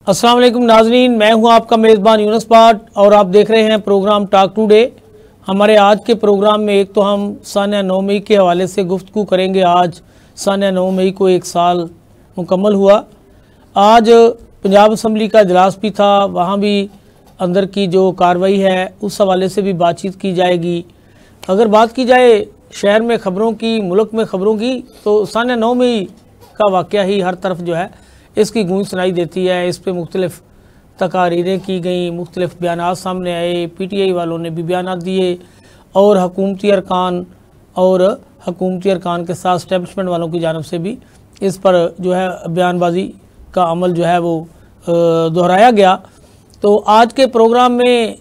अस्सलाम वालेकुम नाजरीन, मैं हूं आपका मेज़बान यूनुस भाट और आप देख रहे हैं प्रोग्राम टॉक टुडे। हमारे आज के प्रोग्राम में एक तो हम सानिया 9 मई के हवाले से गुफ्तगू करेंगे। आज सानिया 9 मई को एक साल मुकम्मल हुआ। आज पंजाब असम्बली का इजलास भी था, वहाँ भी अंदर की जो कार्रवाई है उस हवाले से भी बातचीत की जाएगी। अगर बात की जाए शहर में ख़बरों की, मुल्क में ख़बरों की, तो सानिया 9 मई का वाक़या ही हर तरफ जो है इसकी गूंज सुनाई देती है। इस पर मुख्तलिफ़ तकारीरें की गई, मुख्तलिफ़ बयानात सामने आए, PTI वालों ने भी बयानात दिए और हुकूमती अरकान के साथ इस्टेब्लिशमेंट वालों की जानब से भी इस पर जो है बयानबाजी का अमल जो है वो दोहराया गया। तो आज के प्रोग्राम में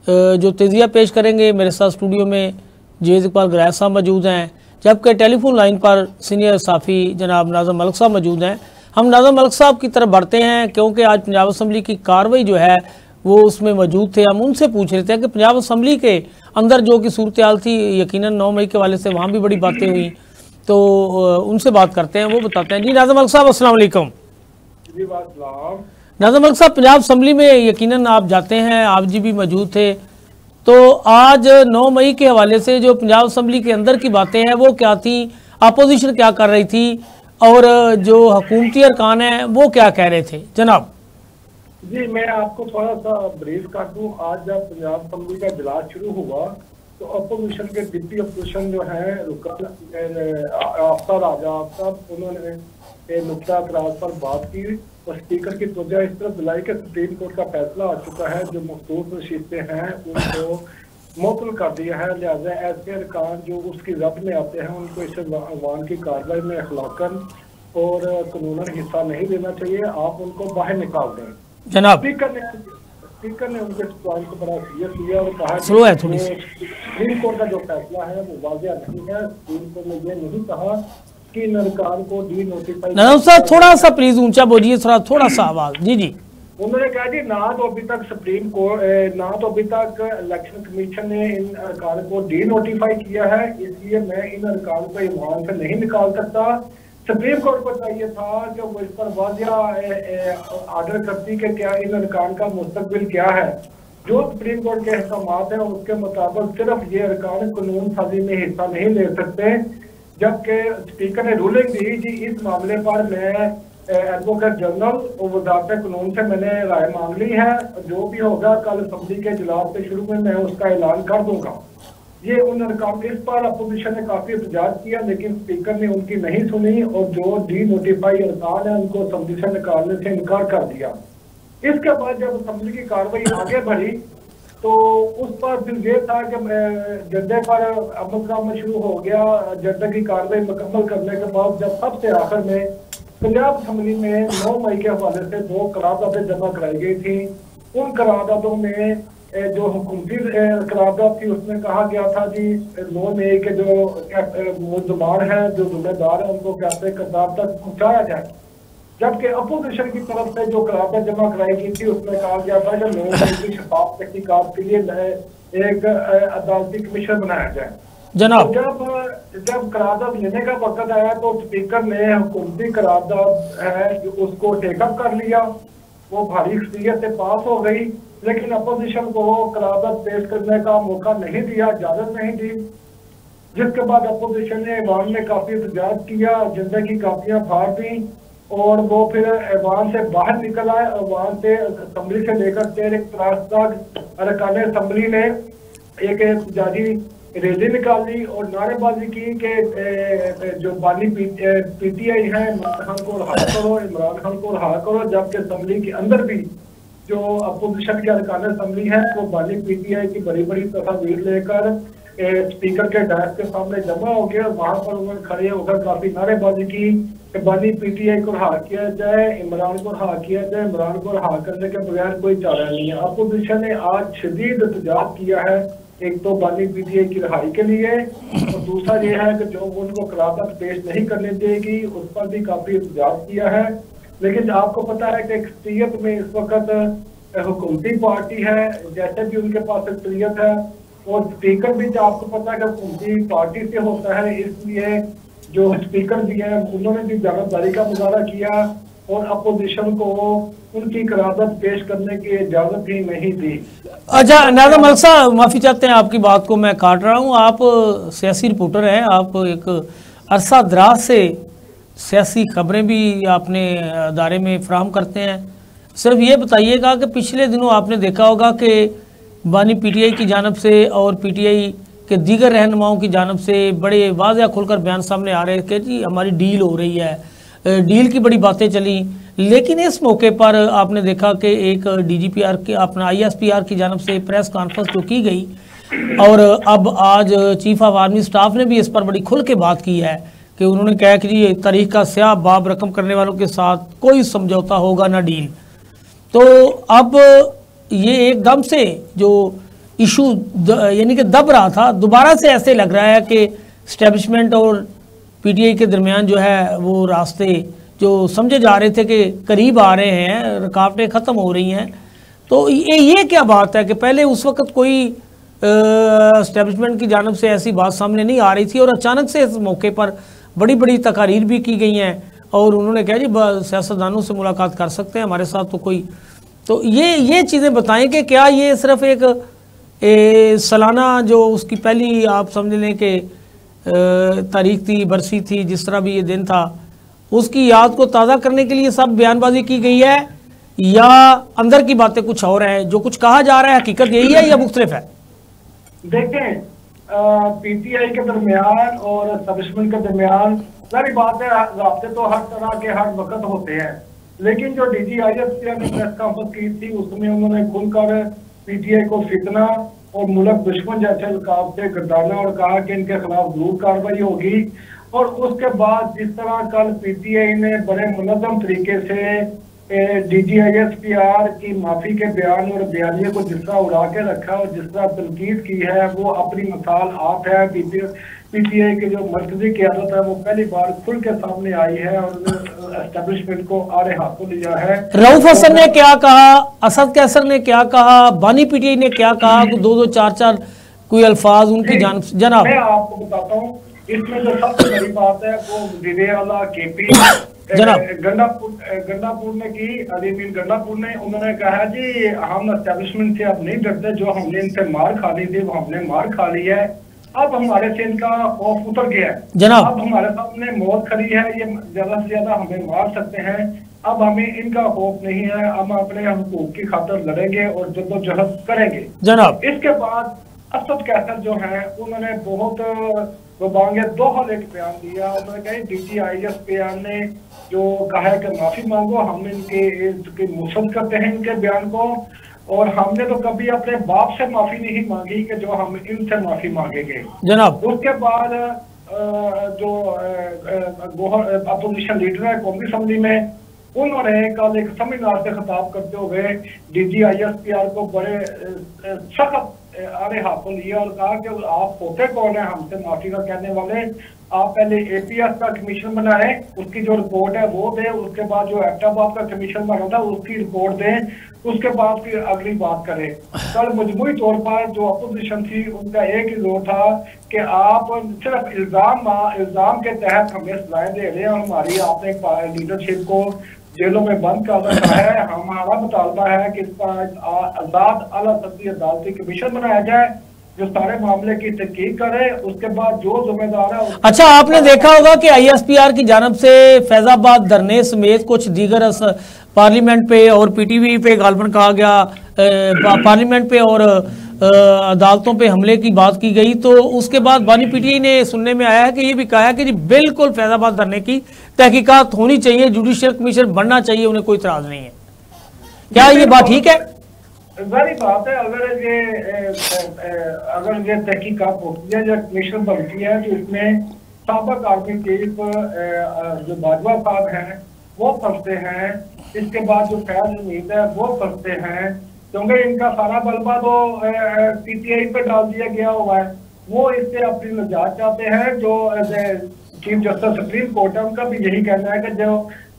जो तेजिया पेश करेंगे, मेरे साथ स्टूडियो में जेज इकबाल गरैज साहब मौजूद हैं, जबकि टेलीफोन लाइन पर सीनियर साफ़ी जनाब नाज़म मलिक साहब मौजूद हैं। हम नाज़म मलिक साहब की तरफ बढ़ते हैं क्योंकि आज पंजाब असम्बली की कार्रवाई जो है वो उसमें मौजूद थे। हम उनसे पूछ रहे थे कि पंजाब असम्बली के अंदर जो कि सूरत हाल थी, यकीनन 9 मई के वाले से वहाँ भी बड़ी बातें हुई, तो उनसे बात करते हैं, वो बताते हैं। जी नाज़म मलिक साहब अस्सलाम वालेकुम। नाज़म मलिक साहब, पंजाब असम्बली में यकीनन आप जाते हैं, आप जी भी मौजूद थे, तो आज 9 मई के हवाले से जो पंजाब असम्बली के अंदर की बातें हैं वो क्या थी, अपोजिशन क्या कर रही थी और जो हुकूमती अरकान है वो क्या कह रहे थे जनाब? जी, मैं आपको थोड़ा सा ब्रीफ कर दूं। आज जब पंजाब असम्बली का इजलास शुरू हुआ तो अपोजिशन के डिप्टी अपोजिशन जो है आफ्ताब राजा आफ्ताब, उन्होंने नुक्ता अतराज पर बात की और स्पीकर की तवज्जो इस तरफ दिलाई कि सुप्रीम कोर्ट का फैसला आ चुका है, जो मखसूस नशीतें हैं उनको मुअत्तल कर दिया है, लिहाजा ऐसे अरकान जो उसकी जब्त में आते हैं उनको इस अवान की कार्रवाई में अखलाकन और कानूनन हिस्सा नहीं देना चाहिए, आप उनको बाहर निकाल दें। जनाब स्पीकर ने उनके पॉइंट को बड़ा सीरियस लिया और कहा स्लो है थोड़ी सी। सुप्रीम कोर्ट का जो फैसला है वो वाजिया नहीं है। सुप्रीम कोर्ट ने ये नहीं कहा कि इन अरकान को डी नोटिफाई। नाज़म साहब थोड़ा सा प्लीज ऊंचा बोलिए, थोड़ा सा आवाज। जी जी। उन्होंने कहा जी, ना तो अभी तक सुप्रीम कोर्ट, ना तो अभी तक इलेक्शन कमीशन ने इन अरकान को डी नोटिफाई किया है, इसलिए मैं इन अरकान को ईमान से नहीं निकाल सकता। सुप्रीम कोर्ट को चाहिए था कि वो इस पर वाजिया ऑर्डर करती कि क्या इन अरकान का मुस्तकबिल क्या है। जो सुप्रीम कोर्ट के अहकामात हैं उसके मुताबिक सिर्फ ये अरकान कानून साजी में हिस्सा नहीं ले सकते, जबकि स्पीकर ने रूलिंग दी जी इस मामले पर मैं एडवोकेट जनरल और वजारत कानून से मैंने राय मांग ली है, जो भी होगा कल असम्बली के इजलास के शुरू में मैं उसका ऐलान कर दूंगा। ये उन अरकान, इस पर अपोजिशन ने काफी एहतजाज किया लेकिन स्पीकर ने उनकी नहीं सुनी और जो डी नोटिफाई अरकान है उनको असम्बली से निकालने से इनकार कर दिया। इसके बाद जब असम्बली की कार्रवाई आगे बढ़ी तो उस पर फिर ये था कि जद्दे पर अमल दरामद शुरू हो गया। जद्दे की कार्रवाई मुकम्मल करने के बाद जब सबसे आखिर में पंजाब असम्बली में 9 मई के हवाले से 2 करारदादें जमा कराई गई थी, उन करारदादों में जो हुकूमती करारदाद थी उसमें कहा गया था जी 9 मई के जो मुलजमान हैं, जो जिम्मेदार हैं, उनको कैसे किरदार तक पहुंचाया जाए। जबकि अपोजिशन की तरफ से जो करारदाद जमा कराई गई थी उसमें कहा गया था कि 9 मई की शफाफ तहकीकात के लिए एक अदालती कमीशन बनाया जाए। जनाब जब करारदाद लेने का वक्त आया तो स्पीकर ने हुकूमती करारदाद है जो उसको टेकअप कर लिया, वो भारी अक्सरियत से पास हो गई, लेकिन अपोजिशन को करारदाद पेश करने का मौका नहीं दिया, इजाजत नहीं दी। जिसके बाद अपोजिशन ने ऐवान में काफी एहतजाज किया, एजेंडे की कापियां फाड़ दी और वो फिर ऐवान से बाहर निकल आए। ऐवान से असम्बली से लेकर 13 तक अरकान असम्बली ने एक एहतजाजी रैली निकाली और नारेबाजी की कि जो बानी PTI है इमरान खान को रहा करो, इमरान खान को रहा करो। जबकि असम्बली के अंदर भी जो अपोजिशन के अरकान असम्बली है वो बानी PTI की बड़ी बड़ी तस्वीर लेकर स्पीकर के डायस के सामने जमा हो गया। वहां पर उन्होंने खड़े होकर काफी नारेबाजी की कि बानी PTI को रहा किया जाए, इमरान को रहा किया जाए, इमरान को रहा करने के बगैर कोई चारा नहीं है। अपोजिशन ने आज शदीद एहतजाज किया है, एक तो बानी PTI की रिहाई के लिए और दूसरा ये है कि जो उनको करारदाद पेश नहीं करने देगी उस पर भी काफी एहतजाज किया है। लेकिन आपको पता है कि अक्सरियत में इस वक्त हुकूमती पार्टी है, जैसे भी उनके पास अक्सरियत है और स्पीकर भी आपको पता है कि हुकूमती पार्टी से होता है, इसलिए जो स्पीकर भी है उन्होंने भी जानबदारी का मुजाहरा किया और अपोजिशन को उनकी करारदाद पेश करने की इजाजत ही नहीं दी। अच्छा नाज़िम मलिक साहब, माफ़ी चाहते हैं आपकी बात को मैं काट रहा हूँ। आप सियासी रिपोर्टर हैं, आप एक अरसा दराज से सियासी खबरें भी आपने अदारे में फ्राहम करते हैं। सिर्फ ये बताइएगा कि पिछले दिनों आपने देखा होगा कि बानी पीटीआई की जानब से और पीटीआई के दीगर रहनुमाओं की जानब से बड़े वाज़ह खुलकर बयान सामने आ रहे हैं कि जी हमारी डील हो रही है, डील की बड़ी बातें चली। लेकिन इस मौके पर आपने देखा कि एक डीजीपीआर के अपना आईएसपीआर की जानब से प्रेस कॉन्फ्रेंस जो की गई, और अब आज चीफ ऑफ आर्मी स्टाफ ने भी इस पर बड़ी खुल के बात की है कि उन्होंने कहा कि जी तारीख का स्याह बाब रकम करने वालों के साथ कोई समझौता होगा ना डील। तो अब ये एकदम से जो इशू यानी कि दब रहा था, दोबारा से ऐसे लग रहा है कि इस्टेब्लिशमेंट और पीटीआई के दरमियान जो है वो रास्ते जो समझे जा रहे थे कि करीब आ रहे हैं, रुकावटें ख़त्म हो रही हैं। तो ये क्या बात है कि पहले उस वक्त कोई इस्टेब्लिशमेंट की जानब से ऐसी बात सामने नहीं आ रही थी और अचानक से इस मौके पर बड़ी बड़ी तकारीर भी की गई हैं और उन्होंने कहा जी सियासतदानों से मुलाकात कर सकते हैं हमारे साथ। तो कोई तो ये चीज़ें बताएं कि क्या ये सिर्फ एक सालाना जो उसकी पहली आप समझ लें कि तारीख थी, बरसी थी, जिस तरह भी ये दिन था, उसकी याद को ताज़ा करने के लिए सब बयानबाजी की गई है, या अंदर की बातें कुछ और हैं? जो कुछ कहा जा रहा है हकीकत यही है या मुख्तलिफ है? देखें, पीटीआई के दरमियान और एस्टेब्लिशमेंट के दरमियान सारी बात है, राब्ते तो हर तरह के हर वक्त होते हैं। लेकिन जो डीजीआईएसपीआर ने प्रेस कॉन्फ्रेंस की थी उसमें उन्होंने खुलकर पीटीआई को फितना और मुल्क दुश्मन जैसे अलकाब से गर्दाना और कहा कि इनके खिलाफ जरूर कार्रवाई होगी। और उसके बाद जिस तरह कल पीटीआई ने बड़े मुनज़्ज़म तरीके से डीजीआईएसपीआर की माफी के बयान और बयानिए को जिस तरह उड़ा के रखा और जिस तरह तनकीद की है, वो अपनी मिसाल आप है। पीटीआई की जो मरकजी क़यादत है वो पहली बार खुल के सामने आई है और एस्टेब्लिशमेंट को आड़े हाथों लिया है। रऊफ हसन ने क्या कहा, असद कैसर ने क्या कहा, बानी पीटीआई ने क्या कहा, दो चार कोई अल्फाज उनकी जनाब मैं आपको बताता हूँ। इसमें जो सबसे बड़ी बात है वो वज़ीर आला केपी गंडापुर ने की, अलीमीन गंडापुर ने, उन्होंने कहा जी हम एस्टेब्लिशमेंट से अब नहीं डरते, जो हमने इनसे मार खा ली थी वो हमने मार खा ली है, अब हमारे से इनका खौफ उतर गया है जनाब, अब हमारे सामने मौत खड़ी है, ये ज्यादा से ज्यादा हमें मार सकते हैं, अब हमें इनका खौफ नहीं है, हम अपने हुकूक की खातिर लड़ेंगे और जद्दोजहद करेंगे जनाब। इसके बाद असद कैसर जो है उन्होंने बहुत बांगे दोहर एक बयान दिया। उन्होंने कहा डीजीआईएसपीआर ने जो कहा है कि माफी मांगो, हम इनके मुसद करते हैं इनके बयान को, और हमने तो कभी अपने बाप से माफी नहीं मांगी कि जो हम इनसे माफी मांगेंगे जनाब। उसके बाद जो अपोजिशन लीडर है कौमी असम्बली में, उन्होंने कल एक सेमिनार से खिताब करते हुए डीजीआईएसपीआर को बड़े सख्त आड़े हाथों लिया और कहा कि आप होते कौन है हमसे माफी का कहने वाले, आप पहले एपीएस का कमीशन बनाए, उसकी जो रिपोर्ट है वो दे, उसके बाद जो एबटाबाद का कमीशन बना था उसकी रिपोर्ट दें, उसके बाद फिर अगली बात करें। कल मजमूई तौर पर जो अपोजिशन थी उनका एक ही जोर था कि आप सिर्फ इल्जाम के तहत हमें सजाएं दे रहे हैं, हमारी आपने लीडरशिप को जेलों में बंद कर रखा है, हमारा मुतालबा है कि इसका आजाद आला सदी अदालती कमीशन बनाया जाए जो सारे मामले की तहकीक करे, उसके बाद जो जिम्मेदार है। अच्छा, आपने देखा होगा कि आईएसपीआर की जानब से फैजाबाद धरने समेत कुछ दीगर पार्लियामेंट पे और पीटीवी पे गालबन कहा गया, पार्लियामेंट पे और अदालतों पे हमले की बात की गई, तो उसके बाद बानी पीटीआई ने सुनने में आया है कि ये भी कहा है कि जी बिल्कुल फैजाबाद धरने की तहकीकात होनी चाहिए, जुडिशियल कमीशन बनना चाहिए, उन्हें कोई इतराज नहीं है। क्या ये बात ठीक है? जारी बात है, अगर ये तहकीकात होती है या कमीशन बनती है तो इसमें साबिक आर्मी चीफ जो बाजवा साहब हैं वो फंसते हैं, इसके बाद जो फैज हमीद है वो फंसते हैं, क्योंकि इनका सारा बलबा तो पीटीआई पे डाल दिया गया हुआ है। वो इससे अपनी निजात चाहते हैं। जो चीफ जस्टिस सुप्रीम कोर्ट है उनका भी यही कहना है कि जो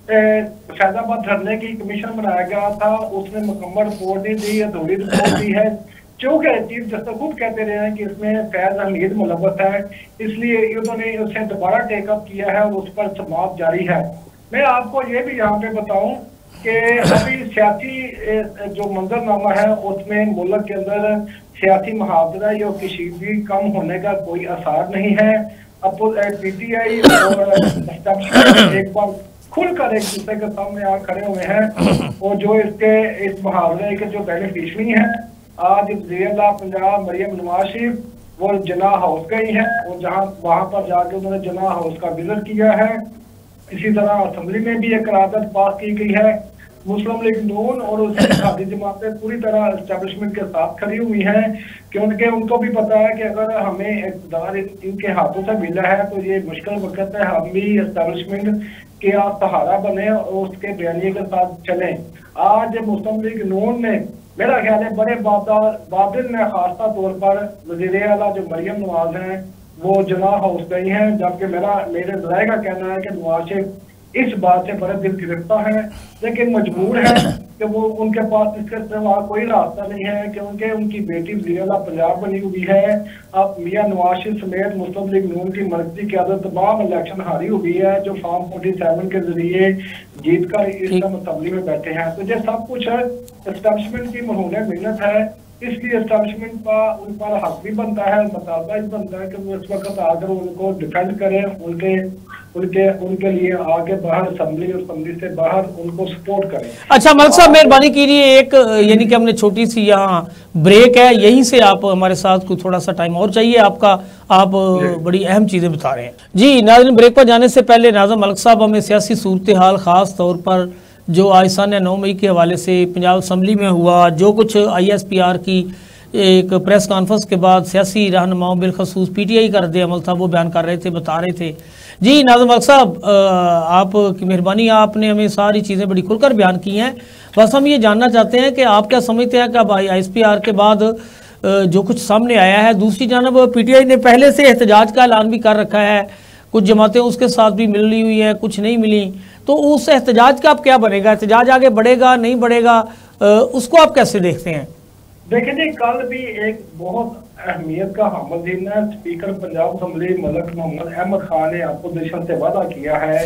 फैजाबाद धरने की कमीशन बनाया गया था उसने मुकम्मल रिपोर्ट नहीं दी, अधूरी रिपोर्ट दी है, क्योंकि चीफ जस्टिस खुद कहते रहे हैं कि इसमें फैज हमीद मुलव्वस है, इसलिए उन्होंने उसे दोबारा टेकअप किया है और उस पर समाप्त जारी है। मैं आपको ये भी यहाँ पे बताऊं कि अभी सियासी जो मंजरनामा है उसमें मुल्क के अंदर सियासी मुहावरा या किसी भी कम होने का कोई आसार नहीं है। अब PTI और एक बार खुलकर एक दूसरे के सामने आ खड़े हुए हैं और जो इस मुहावरे के जो बेनिफिशरी हैं, आज वज़ीर-ए-आला पंजाब मरियम नवाज शरीफ वो जिन्ना हाउस गई हैं और जहां वहां पर जाके उन्होंने जिन्ना हाउस का विजिट किया है। इसी तरह असेंबली में भी एक करारदाद पास की गई है। मुस्लिम लीग नून और उसकी इत्तेहादी जमातें पूरी तरह एस्टेब्लिशमेंट के साथ खड़ी हुई हैं, क्योंकि उनको भी पता है कि अगर हमें इक़्तिदार इनके हाथों से मिला है तो ये मुश्किल वक्त है, हम भी एस्टेब्लिशमेंट के सहारा बने और उसके बयानिए के साथ चलें। आज मुस्लिम लीग नून ने मेरा ख्याल है बड़े बादल ने खासा तौर पर वज़ीर-ए-आला जो मरियम नवाज हैं वो जिन्ना हाउस गई हैं, जबकि मेरे ज़राए का कहना है कि नवाज शरीफ इस बात से बड़े दिल गिरफ्ता है, लेकिन मजबूर है कि वो उनके पास इसके सिवा कोई रास्ता नहीं है, क्योंकि उनकी बेटी वज़ीर-ए-आला पंजाब बनी हुई है। अब मियां नवाज शरीफ समेत मुस्लिम लीग नून की मर्कजी क़यादत तमाम इलेक्शन हारी हुई है, जो फॉर्म 47 के जरिए जीत कर इस टाइम असेंबली में बैठे हैं। तो ये सब कुछ एस्टेब्लिशमेंट की मरहून मेहनत है, इसलिए एस्टेब्लिशमेंट का उन पर हक भी बनता है, मुतालबा भी बनता है कि वो इस वक्त आकर उनको डिफेंड करें, उनके लिए आगे बाहर असेंबली और असेंबली से बाहर उनको सपोर्ट करें। अच्छा मलिक साहब मेहरबानी कीजिए, एक यानी कि हमने छोटी सी यहाँ ब्रेक है, यहीं से आप हमारे साथ को थोड़ा सा टाइम और चाहिए आपका, आप बड़ी अहम चीज़ें बता रहे हैं। जी नाज़रीन, ब्रेक पर जाने से पहले नाज़िम मलिक साहब हमें सियासी सूरत हाल ख़ास तौर पर जो आज सान्या 9 मई के हवाले से पंजाब असम्बली में हुआ, जो कुछ ISPR की एक प्रेस कॉन्फ्रेंस के बाद सियासी रहनुमाओं बिलखसूस PTI का रद्द अमल था वो बयान कर रहे थे, बता रहे थे। जी नाज़िम मलिक साहब, आपकी मेहरबानी, आपने हमें सारी चीज़ें बड़ी खुलकर बयान की हैं। बस हम ये जानना चाहते हैं कि आप क्या समझते हैं कि अब ISPR के बाद जो कुछ सामने आया है, दूसरी जानब PTI ने पहले से एहतजाज का ऐलान भी कर रखा है, कुछ जमातें उसके साथ भी मिली हुई हैं, कुछ नहीं मिली, तो उस एहतजाज का अब क्या बनेगा? एहतजाज आगे बढ़ेगा नहीं बढ़ेगा, उसको आप कैसे देखते हैं? देखिए जी, कल भी एक बहुत अहमियत का हामिल दिन है। स्पीकर पंजाब असम्बली मलिक मोहम्मद अहमद खान ने अपोजिशन से वादा किया है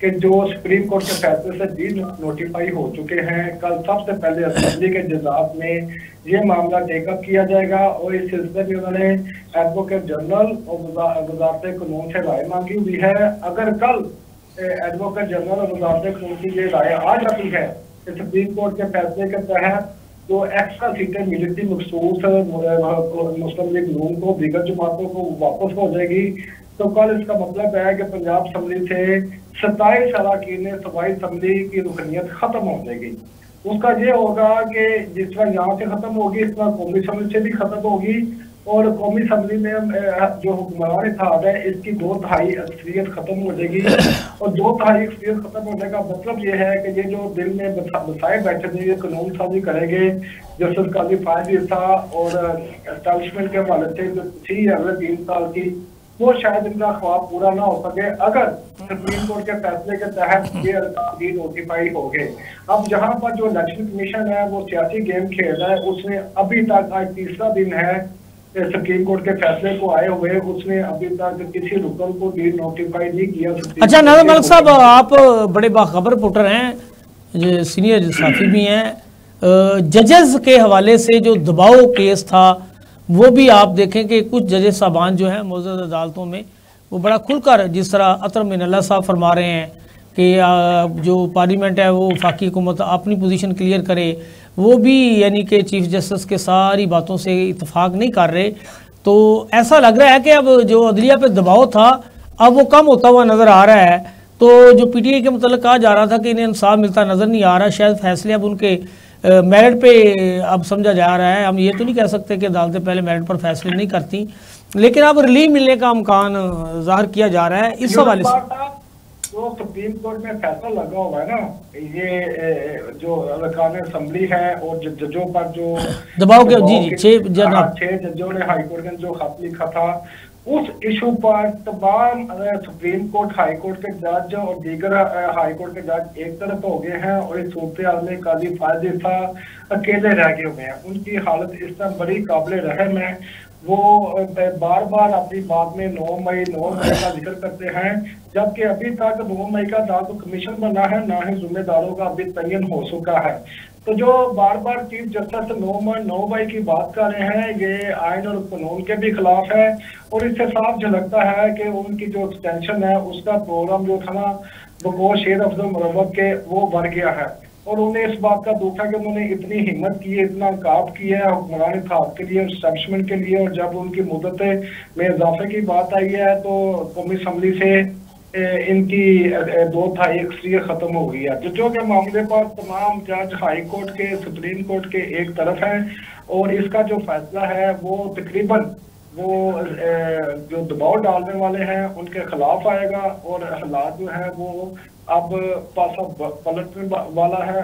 कि जो सुप्रीम कोर्ट के फैसले से डी नोटिफाई हो चुके हैं, कल सबसे पहले असेंबली के इजलास में ये मामला टेकअप किया जाएगा और इस सिलसिले में उन्होंने एडवोकेट जनरल और वज़ारत कानून से राय मांगी हुई है। अगर कल एडवोकेट जनरल और वज़ारत कानून की ये राय आ जाती है कि सुप्रीम कोर्ट के फैसले के तहत जो एक्स्ट्रा सीटें मिली थी मखसूस मुस्लिम लीग नून को, दीगर जमातों को वापस हो जाएगी, तो कल इसका मतलब है कि पंजाब असम्बली से 27 अरकान सूबाई असम्बली की रुकनीत खत्म हो जाएगी। उसका ये होगा कि जिस तरह यहाँ से खत्म होगी इस तरह कौमी असम्बली से भी खत्म होगी, और कौमी असम्बली में जो हुक्मरान इत्तेहाद है इसकी 2/3 अक्सरियत खत्म हो जाएगी। और 2/3 अक्सरियत खत्म होने का मतलब ये है कि ये जो दिल में बसाए बैठे थे, ये कानून साजी करेंगे। जस्टिस काजी फायद था और एस्टेब्लिशमेंट के हवाले से जो थी अगले 3 साल की, वो शायद इनका ख्वाब पूरा ना हो सके अगर सुप्रीम कोर्ट के फैसले के तहत ये नोटिफाई हो गए। अब जहां पर जो इलेक्शन कमीशन है वो सियासी गेम खेल रहा है, उसने अभी तक, आज तीसरा दिन है सुप्रीम कोर्ट के फैसले को आए हुए, उसने अभी तक किसी रुकन को डी नोटिफाई नहीं किया। अच्छा नाज़िम मलिक साहब, आप बड़े बाखबर रिपोर्टर हैं, जो सीनियर साथी भी हैं, जजेस के हवाले से जो दबाव केस था वो भी आप देखें कि कुछ जजेस साहबान जो हैं मौजूद अदालतों में वो बड़ा खुलकर, जिस तरह अतर मिनल्ला साहब फरमा रहे हैं कि जो पार्लियामेंट है वो वफाकी हुकूमत अपनी पोजीशन क्लियर करे, वो भी यानी कि चीफ जस्टिस के सारी बातों से इत्तेफाक नहीं कर रहे। तो ऐसा लग रहा है कि अब जो अदलिया पे दबाव था अब वो कम होता हुआ नज़र आ रहा है। तो जो PTI के मतलब कहा जा रहा था कि इन्हें इंसाफ मिलता नज़र नहीं आ रहा, शायद फैसले अब उनके मेरिट पे अब समझा जा रहा है। हम ये तो नहीं कह सकते कि अदालतें पहले मेरिट पर फैसले नहीं करती, लेकिन अब रिलीफ मिलने का इम्कान जाहिर किया जा रहा है इस हवाले से। तो सुप्रीम कोर्ट में फैसला लगा हुआ है ना, ये जो अरकान असेंबली है और जजों पर जो दबाव के, जी 6 जजों ने हाई कोर्ट में जो खत लिखा था, उस इशू पर तमाम सुप्रीम कोर्ट, हाई कोर्ट के जज और दीगर हाई कोर्ट के जज एक तरफ हो गए हैं और इस सूरत में काजी फायद था अकेले रह गए हुए हैं। उनकी हालत इस तरह बड़ी काबिल रहम है। वो बार बार अपनी बात में 9 मई का जिक्र करते हैं, जबकि अभी तक 9 मई का ना तो कमीशन बना है, ना ही जिम्मेदारों का अभी तयन हो चुका है। तो जो बार बार चीफ जस्टिस 9 मई की बात कर रहे हैं, ये आइन और कानून के भी खिलाफ है, और इससे साफ झलकता है कि उनकी जो एक्सटेंशन है उसका प्रोग्राम जो था ना बकोर शेर अफजल मुरव्वत के, वो बढ़ गया है। और उन्हें इस बात का दुख है कि उन्होंने इतनी हिम्मत की है, इतना काम किया है हुक्मरान इत्तेहाद के लिए, एस्टैब्लिशमेंट के लिए, और जब उनकी मुद्दत में इजाफे की बात आई है तो कौमी असम्बली से इनकी 2 था 1 अक्सरियत खत्म हो गई है। जजों के मामले पर तमाम जज हाई कोर्ट के, सुप्रीम कोर्ट के एक तरफ है, और इसका जो फैसला है वो तकरीबन वो जो दबाव डालने वाले हैं उनके खिलाफ आएगा, और हालात जो है वो अब पासा पलटने वाला है।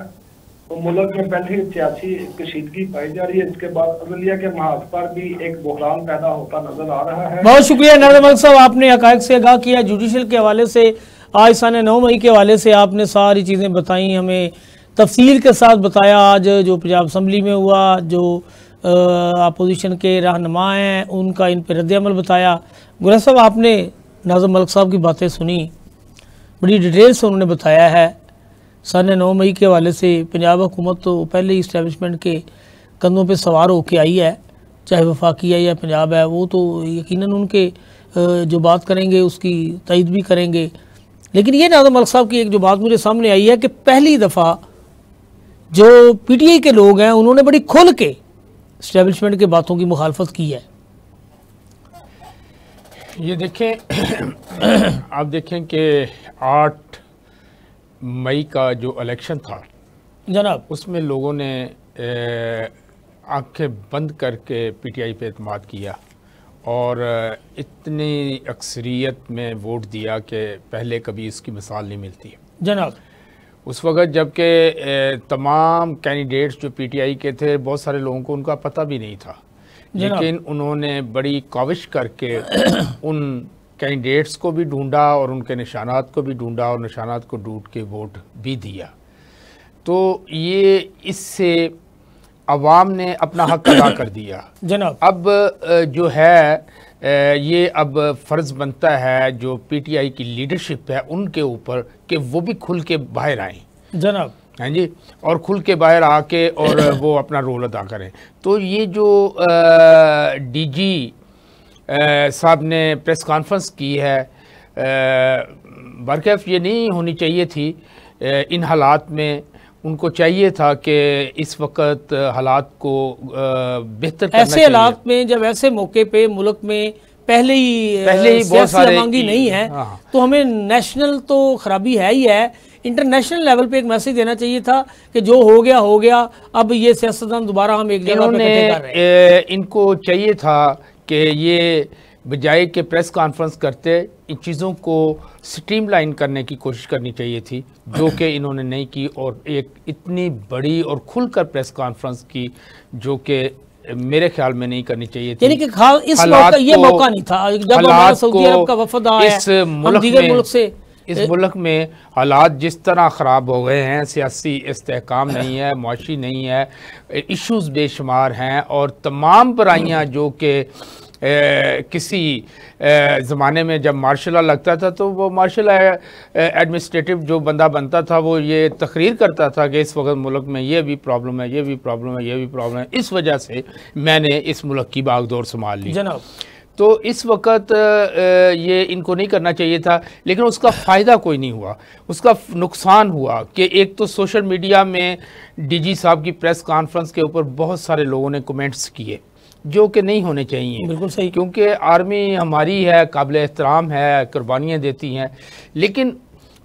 तो मुल्क में पहले ही सियासी कशीदगी पाई जा रही है, इसके बाद अदलिया के महाज पर भी एक बहरान पैदा होता नजर आ रहा है। बहुत शुक्रिया नाज़िम मलिक साहब, आपने हक़ाइक़ से आगाह किया। जुडिशल के हवाले से आज सन 9 मई के हवाले से आपने सारी चीज़ें बताई, हमें तफसील के साथ बताया। आज जो पंजाब असम्बली में हुआ, जो अपोजिशन के रहनुमा हैं उनका इन पर रद्द-ए-अमल बताया। गुरैश साहब, आपने नाज़िम मलिक साहब की बातें सुनी, बड़ी डिटेल से उन्होंने बताया है। सन 9 मई के हवाले से पंजाब हुकूमत तो पहले ही इस्टेब्लिशमेंट के कंधों पे सवार होके आई है, चाहे वफाकी है या पंजाब है, वो तो यकीनन उनके जो बात करेंगे उसकी तईद भी करेंगे। लेकिन ये नाज़िम मलिक साहब की एक जो बात मुझे सामने आई है कि पहली दफ़ा जो PTI के लोग हैं उन्होंने बड़ी खुल के इस्टेब्लिशमेंट के बातों की मुखालफत की है। ये देखें आप देखें कि 8 मई का जो इलेक्शन था जनाब, उसमें लोगों ने आंखें बंद करके PTI पे एतमाद किया और इतनी अक्सरियत में वोट दिया कि पहले कभी इसकी मिसाल नहीं मिलती जनाब। उस वक़्त जबकि तमाम कैंडिडेट्स जो PTI के थे, बहुत सारे लोगों को उनका पता भी नहीं था, लेकिन उन्होंने बड़ी काविश करके उन कैंडिडेट्स को भी ढूंढा और उनके निशानात को भी ढूंढा और निशानात को ढूंढ के वोट भी दिया। तो ये इससे अवाम ने अपना हक अदा कर दिया जनाब। अब जो है ये अब फ़र्ज़ बनता है जो PTI की लीडरशिप है उनके ऊपर कि वो भी खुल के बाहर आएँ जनाब, हाँ जी, और खुल के बाहर आके और वो अपना रोल अदा करें। तो ये जो DG साहब ने प्रेस कॉन्फ्रेंस की है, बरकैफ ये नहीं होनी चाहिए थी। इन हालात में उनको चाहिए था कि इस वक्त हालात को बेहतर करना ऐसे हालात में जब ऐसे मौके पे मुल्क में पहले ही बहुत सारे मांगी नहीं है, तो हमें नेशनल तो खराबी है ही है, इंटरनेशनल लेवल पे एक मैसेज देना चाहिए था कि जो हो गया, अब ये सियासतदान दोबारा हम एक जगह पे इकट्ठे कर रहे हैं। इनको चाहिए था कि ये बजाय के प्रेस कॉन्फ्रेंस करते इन चीज़ों को स्ट्रीमलाइन करने की कोशिश करनी चाहिए थी, जो कि इन्होंने नहीं की, और एक इतनी बड़ी और खुलकर प्रेस कॉन्फ्रेंस की जो कि मेरे ख्याल में नहीं करनी चाहिए थी। यानी कि इस ये मौका नहीं था जब हमारा सऊदी अरब का वफद आया है। इस मुल्क में हालात जिस तरह ख़राब हो गए हैं, सियासी इस्तेहकाम नहीं है, मुआशी नहीं है, इश्यूज़ बेशुमार हैं, और तमाम बुराइयाँ जो कि किसी ज़माने में जब मार्शल लॉ लगता था तो वो मार्शल एडमिनिस्ट्रेटिव जो बंदा बनता था वो ये तकरीर करता था कि इस वक्त मुल्क में ये भी प्रॉब्लम है, ये भी प्रॉब्लम है, ये भी प्रॉब्लम है, इस वजह से मैंने इस मुल्क की बागडोर संभाल ली जनाब। तो इस वक्त ये इनको नहीं करना चाहिए था, लेकिन उसका फ़ायदा कोई नहीं हुआ, उसका नुकसान हुआ कि एक तो सोशल मीडिया में DG साहब की प्रेस कॉन्फ्रेंस के ऊपर बहुत सारे लोगों ने कमेंट्स किए जो कि नहीं होने चाहिए। बिल्कुल सही, क्योंकि आर्मी हमारी है, काबिल एहतराम है, कुर्बानियाँ देती हैं, लेकिन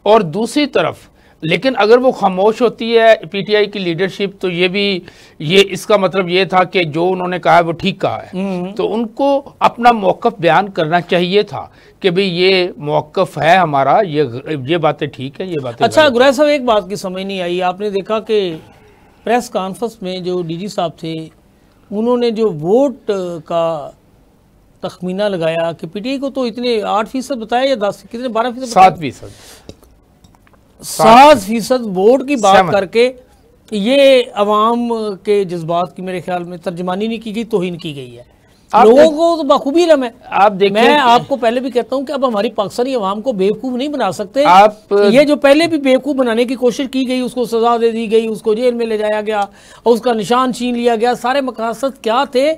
और दूसरी तरफ लेकिन अगर वो खामोश होती है PTI की लीडरशिप, तो ये इसका मतलब ये था कि जो उन्होंने कहा है वो ठीक कहा है, तो उनको अपना मौक़िफ़ बयान करना चाहिए था कि भाई ये मौक़िफ़ है हमारा, ये बातें ठीक है, ये बातें। अच्छा गुरैश साहब, एक बात की समझ नहीं आई, आपने देखा कि प्रेस कॉन्फ्रेंस में जो DG साहब थे उन्होंने जो वोट का तखमीना लगाया कि PTI को तो इतने 8% बताया या 10 कितने 12%, 7% वोट की बात करके ये अवाम के जज्बात की मेरे ख्याल में तर्जमानी नहीं की गई, तौहीन की गई है। लोगों को तो बखूबी इल्म है। आप देखिए, मैं आपको पहले भी कहता हूं कि अब हमारी पाकिस्तानी अवाम को बेवकूफ नहीं बना सकते। आप ये जो पहले भी बेवकूफ बनाने की कोशिश की गई, उसको सजा दे दी गई, उसको जेल में ले जाया गया और उसका निशान छीन लिया गया, सारे मकसद क्या थे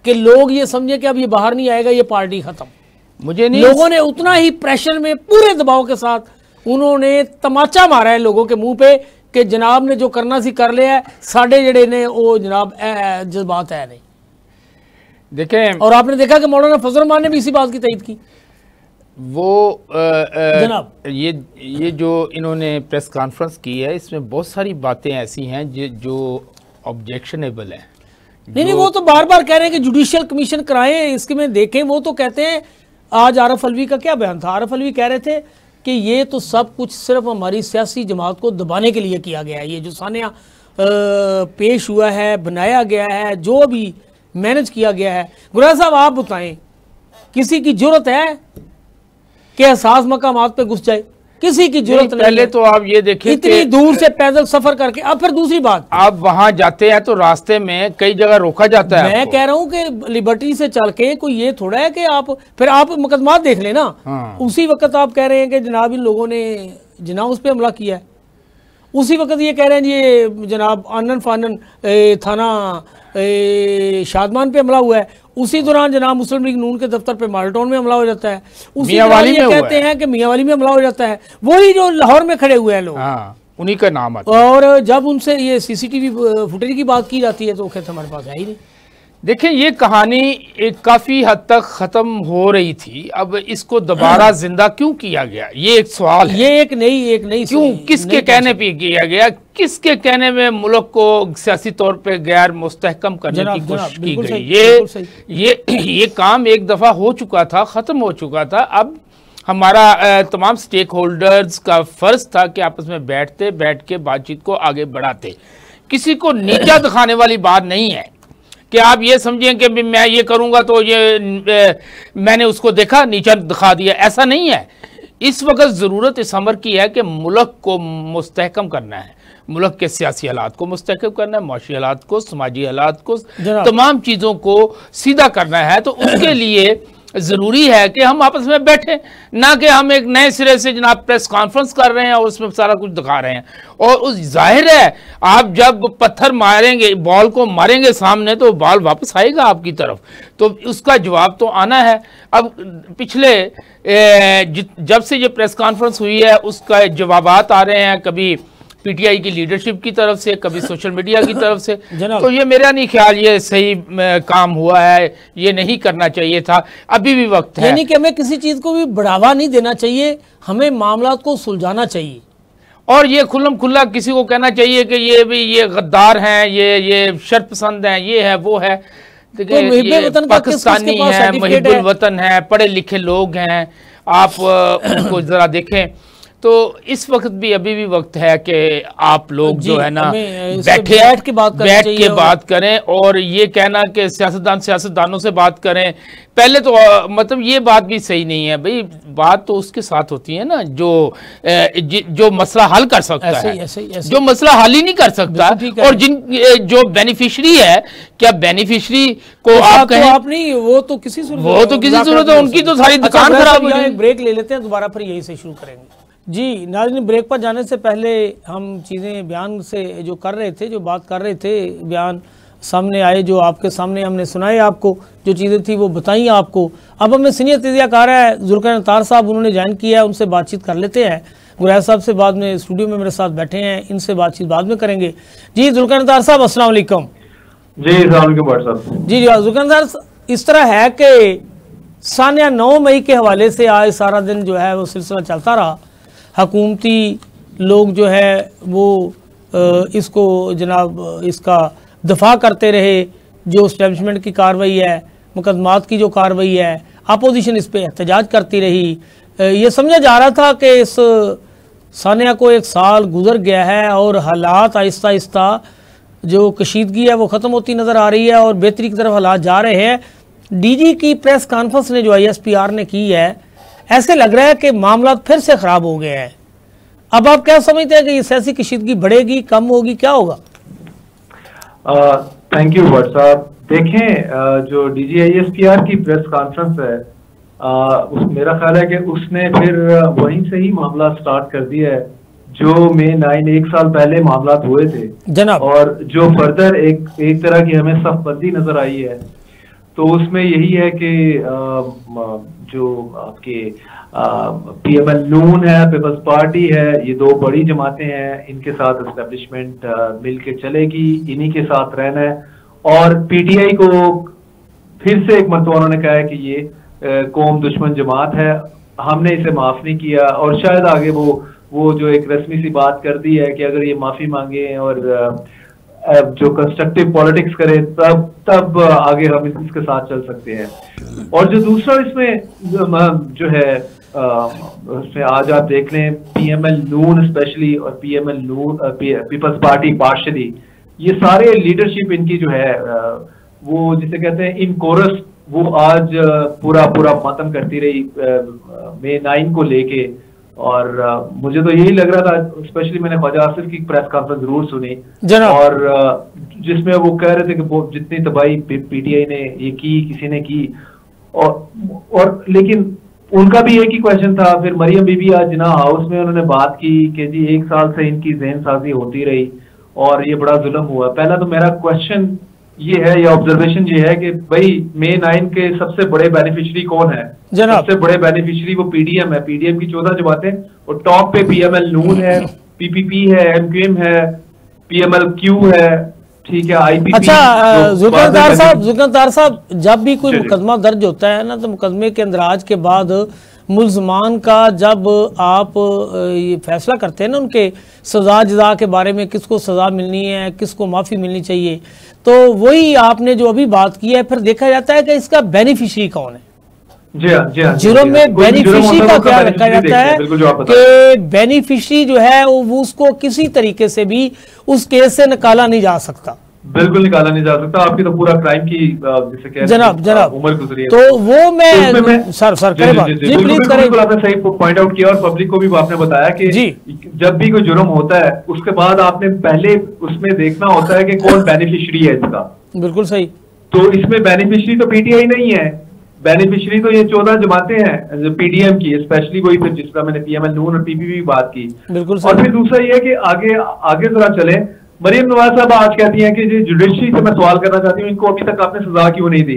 कि लोग ये समझे कि अब ये बाहर नहीं आएगा, ये पार्टी खत्म। मुझे नहीं, लोगों ने उतना ही प्रेशर में पूरे दबाव के साथ उन्होंने तमाचा मारा है लोगों के मुंह पे कि जनाब ने जो करना सी कर लिया है, साढ़े जड़े ने वो जनाब जज्बात है नहीं। देखें, और आपने देखा कि मौलाना फजल रहमान ने भी इसी बात की तईद की। वो जनाब ये जो इन्होंने प्रेस कॉन्फ्रेंस की है, इसमें बहुत सारी बातें ऐसी हैं जो ऑब्जेक्शनेबल हैं। नहीं, वो तो बार बार कह रहे हैं कि जुडिशियल कमीशन कराएं, इसके में देखें। वो तो कहते हैं, आज आरफ अलवी का क्या बयान था, आरफ अलवी कह रहे थे कि ये तो सब कुछ सिर्फ हमारी सियासी जमात को दबाने के लिए किया गया है। ये जो सानिया पेश हुआ है, बनाया गया है, जो भी मैनेज किया गया है। गुरैज साहब आप बताएं, किसी की जरूरत है कि एहसास मकामात पे घुस जाए? किसी की जरूरत नहीं। पहले तो आप ये देखें, इतनी दूर से पैदल सफर करके। अब फिर दूसरी बात, आप वहां जाते हैं तो रास्ते में कई जगह रोका जाता है। मैं कह रहा हूं कि लिबर्टी से चल के कोई ये थोड़ा है कि आप फिर आप मुकदमा देख लेना। हाँ। उसी वक्त आप कह रहे हैं कि जनाब इन लोगों ने जना उस पर हमला किया है, उसी वक्त ये कह रहे हैं ये जनाब आनन फानन थाना शादमान पे हमला हुआ है, उसी दौरान जनाब मुस्लिम लीग नून के दफ्तर पे माल्टोन में हमला हो जाता है, उसी दौरान ये कहते हैं कि मियांवाली में हमला हो जाता है। वही जो लाहौर में खड़े हुए हैं लोग, हाँ, उन्हीं का नाम आता है। और जब उनसे ये सीसीटीवी फुटेज की बात की जाती है तो कहते हमारे पास है ही नहीं। देखें, ये कहानी एक काफ़ी हद तक ख़त्म हो रही थी, अब इसको दोबारा जिंदा क्यों किया गया, ये एक सवाल है। ये एक नई क्यों, किसके कहने पे किया गया, किसके कहने में मुल्क को सियासी तौर पे गैर मुस्तहकम करने की कोशिश की गई? ये काम एक दफ़ा हो चुका था, ख़त्म हो चुका था। अब हमारा तमाम स्टेक होल्डर्स का फ़र्ज था कि आपस में बैठ के बातचीत को आगे बढ़ाते। किसी को नीचा दिखाने वाली बात नहीं है कि आप ये समझें कि मैं ये करूंगा तो ये मैंने उसको देखा नीचा दिखा दिया, ऐसा नहीं है। इस वक्त ज़रूरत इस अमर की है कि मुल्क को मुस्तहकम करना है, मुल्क के सियासी हालात को मुस्तहकम करना है, माशी हालात को, समाजी हालात को, तमाम चीज़ों को सीधा करना है। तो उसके लिए ज़रूरी है कि हम आपस में बैठें, ना कि हम एक नए सिरे से जनाब प्रेस कॉन्फ्रेंस कर रहे हैं और उसमें सारा कुछ दिखा रहे हैं। और उस जाहिर है, आप जब पत्थर मारेंगे, बॉल को मारेंगे सामने, तो बॉल वापस आएगा आपकी तरफ, तो उसका जवाब तो आना है। अब पिछले जब से ये प्रेस कॉन्फ्रेंस हुई है उसका जवाबात आ रहे हैं, कभी पीटीआई की लीडरशिप की तरफ से, कभी सोशल मीडिया की तरफ से। तो ये मेरा नहीं ख्याल ये सही काम हुआ है, ये नहीं करना चाहिए था, अभी भी वक्त है। यानी कि हमें किसी चीज़ को भी बढ़ावा नहीं देना चाहिए, हमें मामला को सुलझाना चाहिए। और ये खुल्लम खुल्ला किसी को कहना चाहिए कि ये भी ये गद्दार हैं, ये शर्पसंद हैं, ये है वो है। देखिए, पाकिस्तानी है, मुहिब्बुल वतन है, पढ़े लिखे लोग हैं, आप उनको जरा देखें। तो इस वक्त भी अभी भी वक्त है कि आप लोग जो है ना बैठ के बात करें। और ये कहना कि सियासतदानों से बात करें, पहले तो मतलब ये बात भी सही नहीं है भाई। बात तो उसके साथ होती है ना जो मसला हल कर सकता है, जो मसला हल ही नहीं कर सकता। और जो बेनिफिशरी है, क्या बेनिफिशरी को आप कहें, आप नहीं, वो तो किसी सूरत है, उनकी तो सारी दुकान खराब हो जाए। एक ब्रेक ले लेते हैं, दोबारा फिर यही से शुरू करेंगे। जी नाज़रीन, ब्रेक पर जाने से पहले हम चीज़ें बयान से जो कर रहे थे, जो बात कर रहे थे, बयान सामने आए, जो आपके सामने हमने सुनाए, आपको जो चीज़ें थी वो बताई आपको। अब हमें सीनियर तजियाकार है जुल्फ़िकार नत्तार साहब, उन्होंने ज्वाइन किया है, उनसे बातचीत कर लेते हैं। गुरैज साहब से बाद में स्टूडियो में मेरे साथ बैठे हैं, इनसे बातचीत बाद में करेंगे। जी जुल्फ़िकार नत्तार साहब, अस्सलाम वालेकुम। जी जी जुल्फ़िकार नत्तार, इस तरह है कि सानिया 9 मई के हवाले से आज सारा दिन जो है वो सिलसिला चलता रहा। हकूमती लोग जो है वो इसको जनाब इसका दफा करते रहे, जो इस्टेब्लिशमेंट की कार्रवाई है, मुकदमात की जो कार्रवाई है, अपोजिशन इस पर एहतजाज करती रही। ये समझा जा रहा था कि इस सानिया को 1 साल गुजर गया है और हालात आहिस्ता आहिस्ता जो कशीदगी है वो ख़त्म होती नज़र आ रही है और बेहतरी की तरफ हालात जा रहे हैं। डीजी की प्रेस कॉन्फ्रेंस ने जो ISPR ने की है, ऐसे लग रहा है कि मामला फिर से ख़राब हो गया है। अब आप क्या समझते हैं कि ये सियासी कशीदगी बढ़ेगी, कम होगी, क्या होगा? थैंक यू भट्ट साहब। देखें जो DGISPR की प्रेस कॉन्फ्रेंस है, मेरा ख्याल है कि उसने फिर वहीं से ही मामला स्टार्ट कर दिया है जो मई 9 एक साल पहले मामला हुए थे जनाब, और जो फर्दर एक तरह की हमें सख्तबंदी नजर आई है। तो उसमें यही है कि जो आपके PML नून है, पीपल्स पार्टी है, ये दो बड़ी जमातें हैं, इनके साथ एस्टेब्लिशमेंट मिलके चलेगी, इन्हीं के साथ रहना है। और PTI को फिर से एक मरतबा उन्होंने कहा है कि ये कौम दुश्मन जमात है, हमने इसे माफ नहीं किया। और शायद आगे वो जो एक रस्मी सी बात कर दी है कि अगर ये माफी मांगे और जो कंस्ट्रक्टिव पॉलिटिक्स करे तब आगे हम इसके साथ चल सकते हैं। और जो दूसरा इसमें जो है उसमें आज आप देख लें PML नून स्पेशली और PML नून पीपल्स पार्टी पार्षदी, ये सारे लीडरशिप इनकी जो है वो जिसे कहते हैं इन कोरस, वो आज पूरा मातम करती रही मई 9 को लेके। और मुझे तो यही लग रहा था, स्पेशली मैंने ख्वाजा आसिफ की प्रेस कॉन्फ्रेंस जरूर सुनी और जिसमें वो कह रहे थे कि वो जितनी तबाही PTI ने ये की, किसी ने की, और लेकिन उनका भी एक ही क्वेश्चन था। फिर मरियम बीबी आज जिना हाउस में उन्होंने बात की कि जी 1 साल से इनकी ज़हन साजी होती रही और ये बड़ा जुल्म हुआ। पहला तो मेरा क्वेश्चन ये है या ऑब्जर्वेशन ये है कि भाई मई 9 के सबसे बड़े बेनिफिशियरी कौन है? सबसे बड़े बेनिफिशियरी वो PDM है, PDM की 14 जमातें, और टॉप पे PML नून है, PPP है, MQM है, PMLQ है, ठीक है, IPP। अच्छा जुल्फ़िकार साहब, जब भी कोई मुकदमा दर्ज होता है ना, तो मुकदमे के अंदराज के बाद मुल्ज़मान का जब आप ये फैसला करते हैं ना उनके सजा जजा के बारे में, किसको सजा मिलनी है, किसको माफ़ी मिलनी चाहिए, तो वही आपने जो अभी बात की है, फिर देखा जाता है कि इसका बेनिफिशियरी कौन है। जुर्म में बेनिफिशियरी का क्या रखा जाता है कि बेनिफिशियरी जो है वो उसको किसी तरीके से भी उस केस से निकाला नहीं जा सकता, बिल्कुल निकाला नहीं जा सकता। आपकी तो पूरा क्राइम की जिसे कहते हैं जनाब उम्र गुजरी है। तो वो मैं सर करें बात, जी प्लीज करें। आपने सही पॉइंट आउट किया और पब्लिक को भी आपने बताया कि जब भी कोई जुर्म होता है उसके बाद आपने पहले उसमें देखना होता है कि कौन बेनिफिशियरी है इसका। बिल्कुल सही। तो इसमें बेनिफिशियरी तो PTI नहीं है, बेनिफिशियरी तो ये 14 जमातें हैं PDM की, स्पेशली वही फिर जिस तरह मैंने PML नून और PPP की बात की। बिल्कुल। और फिर दूसरा ये है कि आगे जरा चले, मरियम नवाज साहब आज कहती हैं कि जुडिशरी से मैं सवाल करना चाहती हूँ, इनको अभी तक आपने सजा क्यों नहीं दी?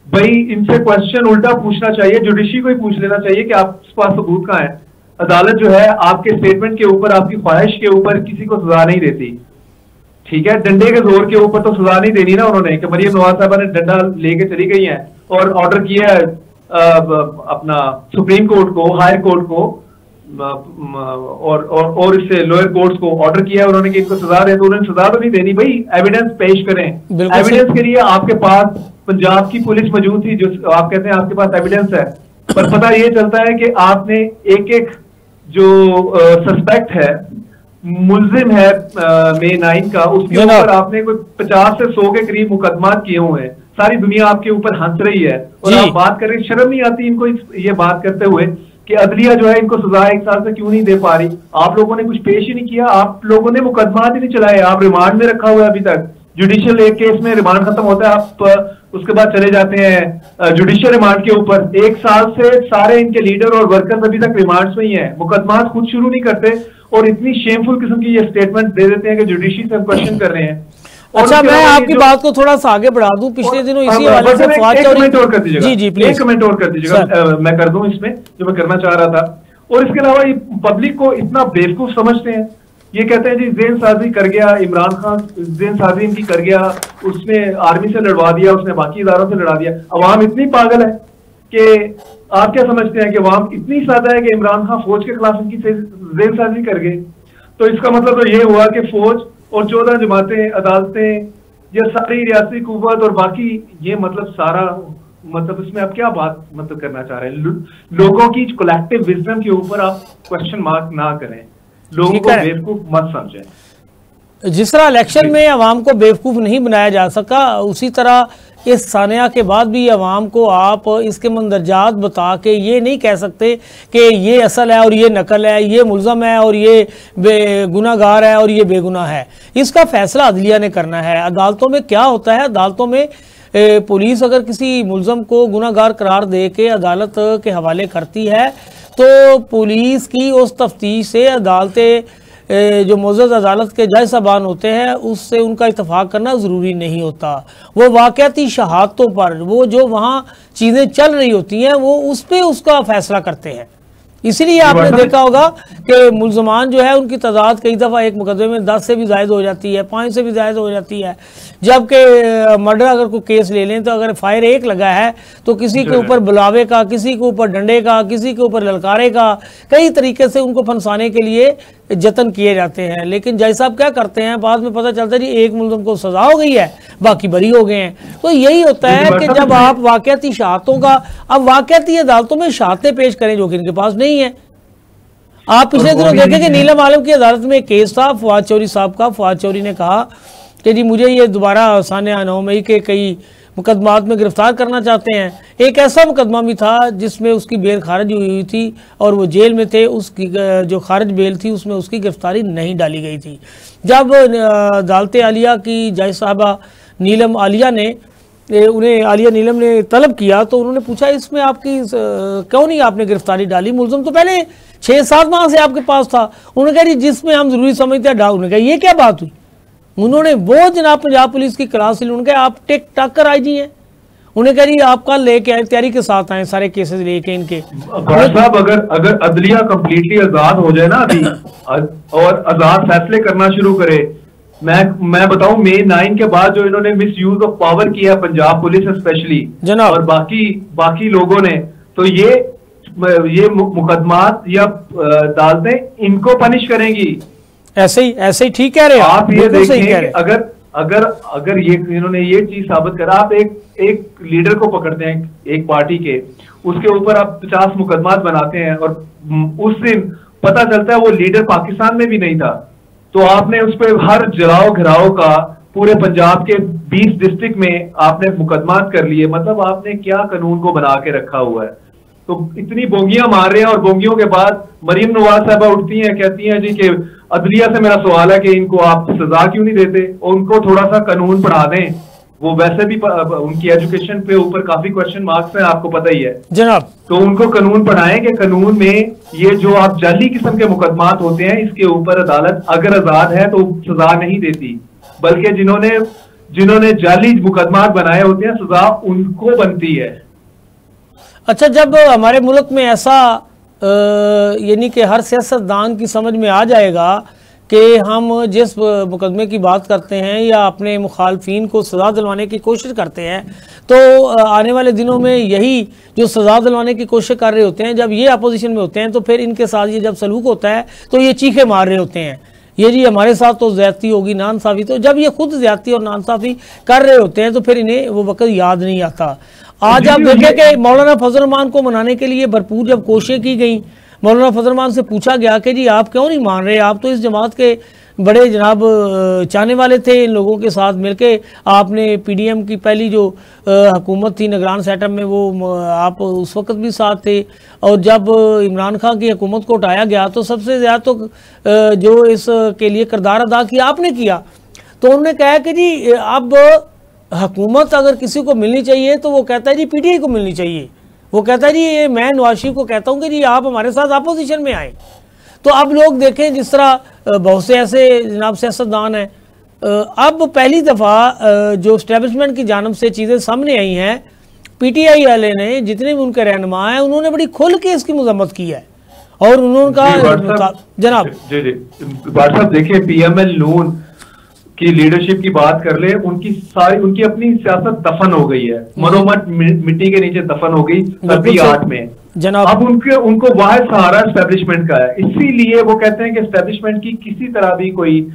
भाई इनसे क्वेश्चन उल्टा पूछना चाहिए, जुडिशरी को ही पूछ लेना चाहिए कि आपके पास सबूत कहाँ है। अदालत जो है आपके स्टेटमेंट के ऊपर, आपकी ख्वाहिश के ऊपर किसी को सजा नहीं देती, ठीक है, डंडे के जोर के ऊपर तो सजा नहीं देनी ना उन्होंने कि मरियम नवाज साहब ने डंडा लेके चली गई हैं और ऑर्डर किया है अपना सुप्रीम कोर्ट को, हायर कोर्ट को और इससे लोअर कोर्ट्स को ऑर्डर किया है उन्होंने कि इनको सजा दे, तो उन्होंने सजा तो नहीं देनी। भाई एविडेंस पेश करें। एविडेंस के लिए आपके पास पंजाब की पुलिस मौजूद थी, जो आप कहते हैं आपके पास एविडेंस है, पर पता ये चलता है कि आपने एक जो सस्पेक्ट है, मुल्जिम है मई 9 का, उसके ऊपर आपने कोई 50 से 100 के करीब मुकदमा किए हुए हैं। सारी दुनिया आपके ऊपर हंस रही है और आप बात कर रहे हैं, शर्म नहीं आती इनको ये बात करते हुए कि अदलिया जो है इनको सजा 1 साल से क्यों नहीं दे पा रही? आप लोगों ने कुछ पेश ही नहीं किया, आप लोगों ने मुकदमा ही नहीं चलाए, आप रिमांड में रखा हुआ है अभी तक। जुडिशियल एक केस में रिमांड खत्म होता है, आप उसके बाद चले जाते हैं जुडिशियल रिमांड के ऊपर। 1 साल से सारे इनके लीडर और वर्कर्स अभी तक रिमांड्स में ही है, मुकदमा खुद शुरू नहीं करते और इतनी शेमफुल किस्म की ये स्टेटमेंट दे देते हैं कि जुडिशरी से हम क्वेश्चन कर रहे हैं। अच्छा, मैं आपकी बात को थोड़ा सा आगे बढ़ा दूं। पिछले दिनों इसी हवाले से कमेंट और कर दीजिएगा, जी प्लीज एक कमेंट और कर दीजिएगा, मैं कर दूं इसमें जो मैं करना चाह रहा था। और इसके अलावा ये पब्लिक को इतना बेवकूफ समझते हैं, ये कहते हैं जी जेन साजी कर गया इमरान खान, जेन साजी इनकी कर गया, उसने आर्मी से लड़वा दिया, उसने बाकी इदारों से लड़ा दिया। अवाम इतनी पागल है कि आप क्या समझते हैं कि अवाम इतनी सादा है कि इमरान खान फौज के खिलाफ इनकी जेन साजी कर गए? तो इसका मतलब तो ये हुआ कि फौज और 14 जमातें, अदालतें, ये सारी रियासती कुव्वत और बाकी ये मतलब सारा मतलब इसमें आप क्या बात मतलब करना चाह रहे हैं? लोगों की कलेक्टिव विजडम के ऊपर आप क्वेश्चन मार्क ना करें, लोगों को बेवकूफ मत समझें। जिस तरह इलेक्शन में अवाम को बेवकूफ नहीं बनाया जा सका, उसी तरह इस सानिया के बाद भी अवाम को आप इसके मंदरजात बता के ये नहीं कह सकते कि ये असल है और ये नकल है, ये मुल्ज़म है और ये गुनाहगार है और ये बेगुनाह है। इसका फैसला अदलिया ने करना है। अदालतों में क्या होता है, अदालतों में पुलिस अगर किसी मुलजम को गुनाहगार करार दे के अदालत के हवाले करती है तो पुलिस की उस तफ्तीश से अदालतें जो मुअज़्ज़ज़ अदालत के जज साहबान होते हैं उससे उनका इत्तफाक करना ज़रूरी नहीं होता। वो वाक़याती शहादतों पर वो जो वहाँ चीज़ें चल रही होती हैं वो उस पर उसका फ़ैसला करते हैं। इसीलिए आपने देखा होगा कि मुल्ज़मान जो है उनकी तादाद कई दफ़ा एक मुकदमे में 10 से भी ज़ायद हो जाती है, 5 से भी ज़ायद हो जाती है। जबकि मर्डर अगर कोई केस ले लें तो अगर फायर एक लगा है तो किसी के ऊपर बुलावे का, किसी के ऊपर डंडे का, किसी के ऊपर ललकारे का, कई तरीके से उनको फंसाने के लिए जतन किए जाते हैं। लेकिन जज साहब क्या करते हैं, बाद में पता चलता है जी एक मुल्ज़िम को सजा हो गई है, बाकी बरी हो गए हैं। तो यही होता है कि जब आप वाक़याती शहादतों का, अब वाक़याती अदालतों में शहादतें पेश करें जो कि इनके पास नहीं है। आप पिछले दिनों देखें कि नीलम आलम की अदालत में एक केस था फवाद चौधरी साहब का। फवाद चौधरी ने कहा कि जी मुझे ये दोबारा सानिया 9 मई के कई मुकदमात में गिरफ्तार करना चाहते हैं। एक ऐसा मुकदमा भी था जिसमें उसकी बेल खारिज हुई थी और वो जेल में थे, उसकी जो खारिज बेल थी उसमें उसकी गिरफ्तारी नहीं डाली गई थी। जब अदालत आलिया की जज साहबा नीलम आलिया ने उन्हें आलिया नीलम ने तलब किया तो उन्होंने पूछा इसमें आपकी क्यों नहीं आपने गिरफ्तारी डाली, मुल्ज़िम तो पहले 6-7 माह से आपके पास था। उन्होंने कहा जी जिसमें हम जरूरी समझते हैं डाल। उन्होंने कहा ये क्या बात हुई। उन्होंने वो जनाब पंजाब पुलिस की क्लास ली, उन्होंने कहा आप टिक टाक कर आई जी हैं। उन्हें कह रही आप कल लेके आए, तैयारी के साथ आए सारे केसेस लेके इनके। साहब अगर अदलिया कंप्लीटली आजाद हो जाए ना अभी और आजाद फैसले करना शुरू करे, मैं बताऊं मई 9 के बाद जो इन्होंने मिस यूज ऑफ पावर किया पंजाब पुलिस स्पेशली और बाकी लोगों ने, तो ये मुकदमात या अदालतें इनको पनिश करेंगी। ऐसे ही ठीक कह रहे हैं आप। ये देखें अगर ये इन्होंने ये चीज साबित करा, आप एक लीडर को पकड़ते हैं एक पार्टी के, उसके ऊपर आप 50 मुकदमात बनाते हैं और उस दिन पता चलता है वो लीडर पाकिस्तान में भी नहीं था, तो आपने उस पर हर जलाओ घिराओ का पूरे पंजाब के 20 डिस्ट्रिक्ट में आपने मुकदमात कर लिए। मतलब आपने क्या कानून को बना के रखा हुआ है। तो इतनी बोंगियां मार रहे हैं और बोंगियों के बाद मरीम नवाज साहबा उठती हैं, कहती हैं जी कि अदलिया से मेरा सवाल है कि इनको आप सजा क्यों नहीं देते, उनको थोड़ा सा कानून पढ़ा दें। वो वैसे भी उनकी एजुकेशन पे ऊपर काफी क्वेश्चन मार्क्स हैं, आपको पता ही है जनाब। तो उनको कानून पढ़ाएं कि कानून में ये जो आप जाली किस्म के मुकदमात होते हैं इसके ऊपर अदालत अगर आजाद है तो सजा नहीं देती, बल्कि जिन्होंने जाली मुकदमात बनाए होते हैं सजा उनको बनती है। अच्छा, जब हमारे मुल्क में ऐसा यानी कि हर सियासतदान की समझ में आ जाएगा कि हम जिस मुकदमे की बात करते हैं या अपने मुखालफिन को सज़ा दिलवाने की कोशिश करते हैं, तो आने वाले दिनों में यही जो सज़ा दिलवाने की कोशिश कर रहे होते हैं, जब ये अपोजिशन में होते हैं तो फिर इनके साथ ये जब सलूक होता है तो ये चीखे मार रहे होते हैं, ये जी हमारे साथ तो ज़्यादती होगी, नाइंसाफ़ी। तो जब ये खुद ज़्यादती और नाइंसाफ़ी कर रहे होते हैं तो फिर इन्हें वो वक्त याद नहीं आता। आज आप देखें कि मौलाना फजल रहमान को मनाने के लिए भरपूर जब कोशिशें की गई, मौलाना फजल रहमान से पूछा गया कि जी आप क्यों नहीं मान रहे, आप तो इस जमात के बड़े जनाब चाहने वाले थे, इन लोगों के साथ मिलके आपने PDM की पहली जो हुकूमत थी निगरान सेटअप में वो आप उस वक्त भी साथ थे, और जब इमरान खान की हुकूमत को उठाया गया तो सबसे ज़्यादा तो जो इसके लिए किरदार अदा किया आपने किया। तो उन्होंने कहा कि जी अब हुकूमत अगर किसी को मिलनी चाहिए तो वो कहता है जी PTI को मिलनी चाहिए, वो कहता है जी ये मैं नवाज शरीफ को कहता हूँ कि जी आप हमारे साथ अपोजिशन में आए। तो अब लोग देखें जिस तरह बहुत से ऐसे जनाब सियासतदान हैं, अब पहली दफ़ा जो इस्टेब्लिशमेंट की जानब से चीज़ें सामने आई हैं, PTI वाले ने जितने भी उनके रहनुमा हैं उन्होंने बड़ी खुल के इसकी मजम्मत की है और उन्होंने कहा जनाब जी भाट साहब देखिए PML नून की लीडरशिप की बात कर ले, उनकी अपनी सियासत दफन हो गई है, मरोमत मिट्टी के नीचे दफन हो गई 8 में जनाब। अब उनको वाहिद सहारा एस्टेब्लिशमेंट का है, इसीलिए वो कहते हैं कि एस्टेब्लिशमेंट की किसी तरह भी कोई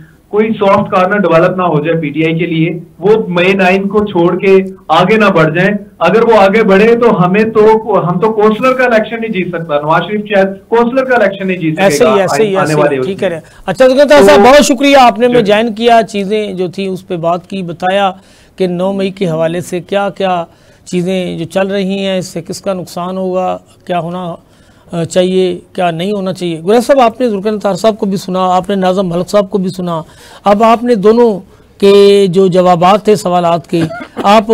सॉफ्ट कॉर्नर डेवलप ना हो जाए PTI के लिए, वो मई 9 को छोड़ के आगे ना बढ़ जाएं। अगर वो आगे बढ़े तो हम तो कौंसलर का इलेक्शन नहीं जीत सकता, नवाज शरीफ शायद कौंसलर का इलेक्शन नहीं जीत सकेगा आने वाले। ठीक है, अच्छा तो साहब बहुत शुक्रिया, आपने में ज्वाइन किया, चीज़ें जो थी उस पर बात की, बताया कि 9 मई के हवाले से क्या क्या चीज़ें जो चल रही हैं, इससे किसका नुकसान होगा, क्या होना चाहिए, क्या नहीं होना चाहिए। गुरैश साहब आपने जुल्फ़िकार साहब को भी सुना, आपने नाज़म मलिक साहब को भी सुना, अब आपने दोनों के जो जवाबात थे सवालात के, आप